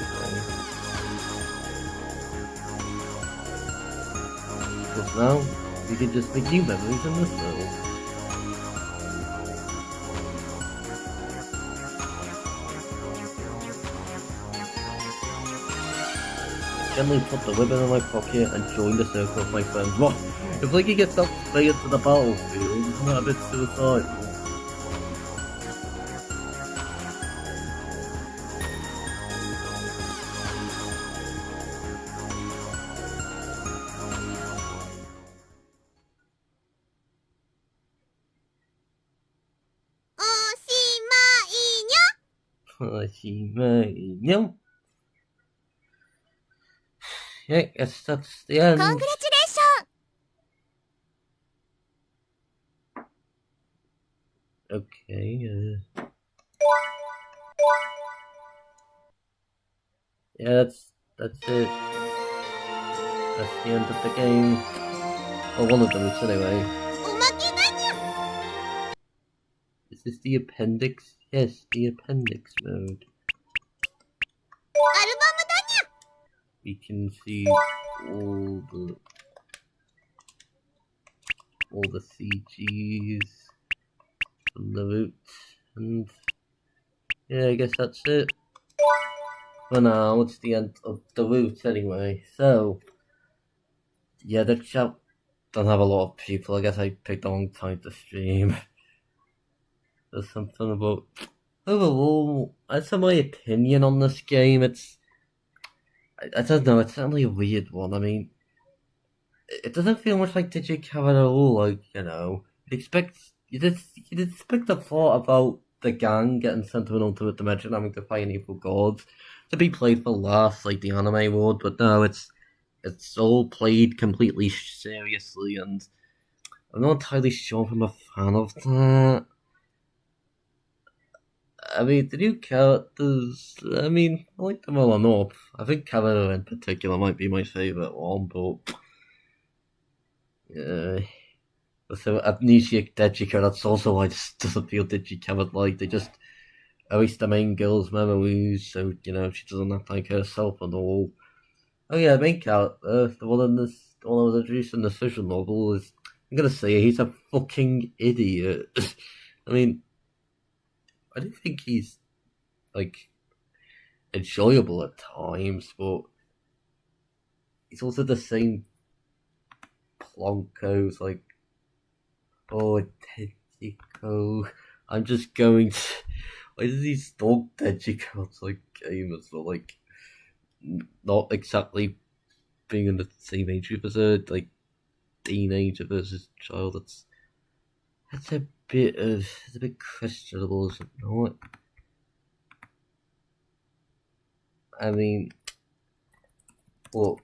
[SPEAKER 1] Because now, we can just make new memories in this world. I gently put the ribbon in my pocket and joined the circle of my friends. What? If Linky gets up straight to the battlefield, isn't that a bit suicidal? No. Yeah, I guess that's the end.
[SPEAKER 2] Congratulations!
[SPEAKER 1] Okay, yeah, that's it. That's the end of the game. Well, one of them is anyway. Is this the appendix? Yes, the appendix mode. We can see all the CGs from the route, and yeah, I guess that's it. For now, it's the end of the route anyway. So yeah, the chat don't have a lot of people. I guess I picked the wrong time to stream. There's something about overall. As for my opinion on this game, I don't know. It's certainly a weird one. I mean, it doesn't feel much like Digicab at all. Like, you'd expect the thought about the gang getting sent to an alternate dimension, having to fight an evil god, to be played for last, like the anime would. But no, it's all played completely seriously, and I'm not entirely sure if I'm a fan of that. I mean, the new characters, I mean, I like them all enough. I think Kamino in particular might be my favourite one, but so Amnesia Digicam, that's also why it just doesn't feel Digicam like. They just erase the main girl's memories, so, she doesn't act like herself and all. Oh yeah, the main character, the one that was introduced in the social novel, I'm gonna say, he's a fucking idiot. I mean, I don't think he's, like, enjoyable at times, but he's also the same plonkos, like, oh, Tenjico, I'm just going to... Why does he stalk Tenjico? It's like gamers, but, like, not exactly being in the same age group as a, like, teenager versus child. That's a bit questionable, is it not? I mean, look,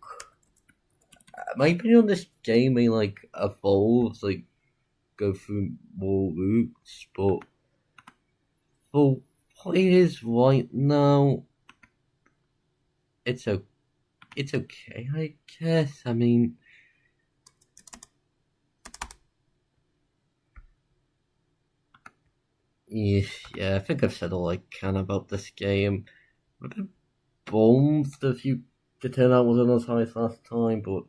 [SPEAKER 1] my opinion on this game may, like, evolve, like, go through more routes, but for what it is right now, it's okay, I guess. I mean, yeah, I think I've said all I can about this game. I'm a bit bummed the turnout wasn't as high as last time, but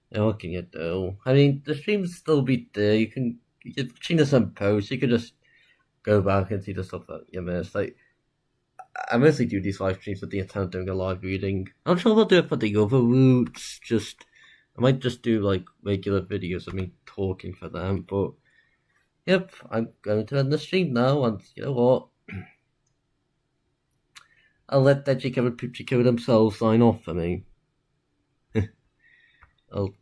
[SPEAKER 1] what can you do? I mean, the streams still be there. You're watching this on post. You can just go back and see the stuff that you missed. Like, I mostly do these live streams with the intent of doing a live reading. I'm sure I'll do it for the other routes. I might just do, like, regular videos of me talking for them. But yep, I'm going to end the stream now, and you know what? I'll let Dejiko and Puchiko themselves sign off for me. I'll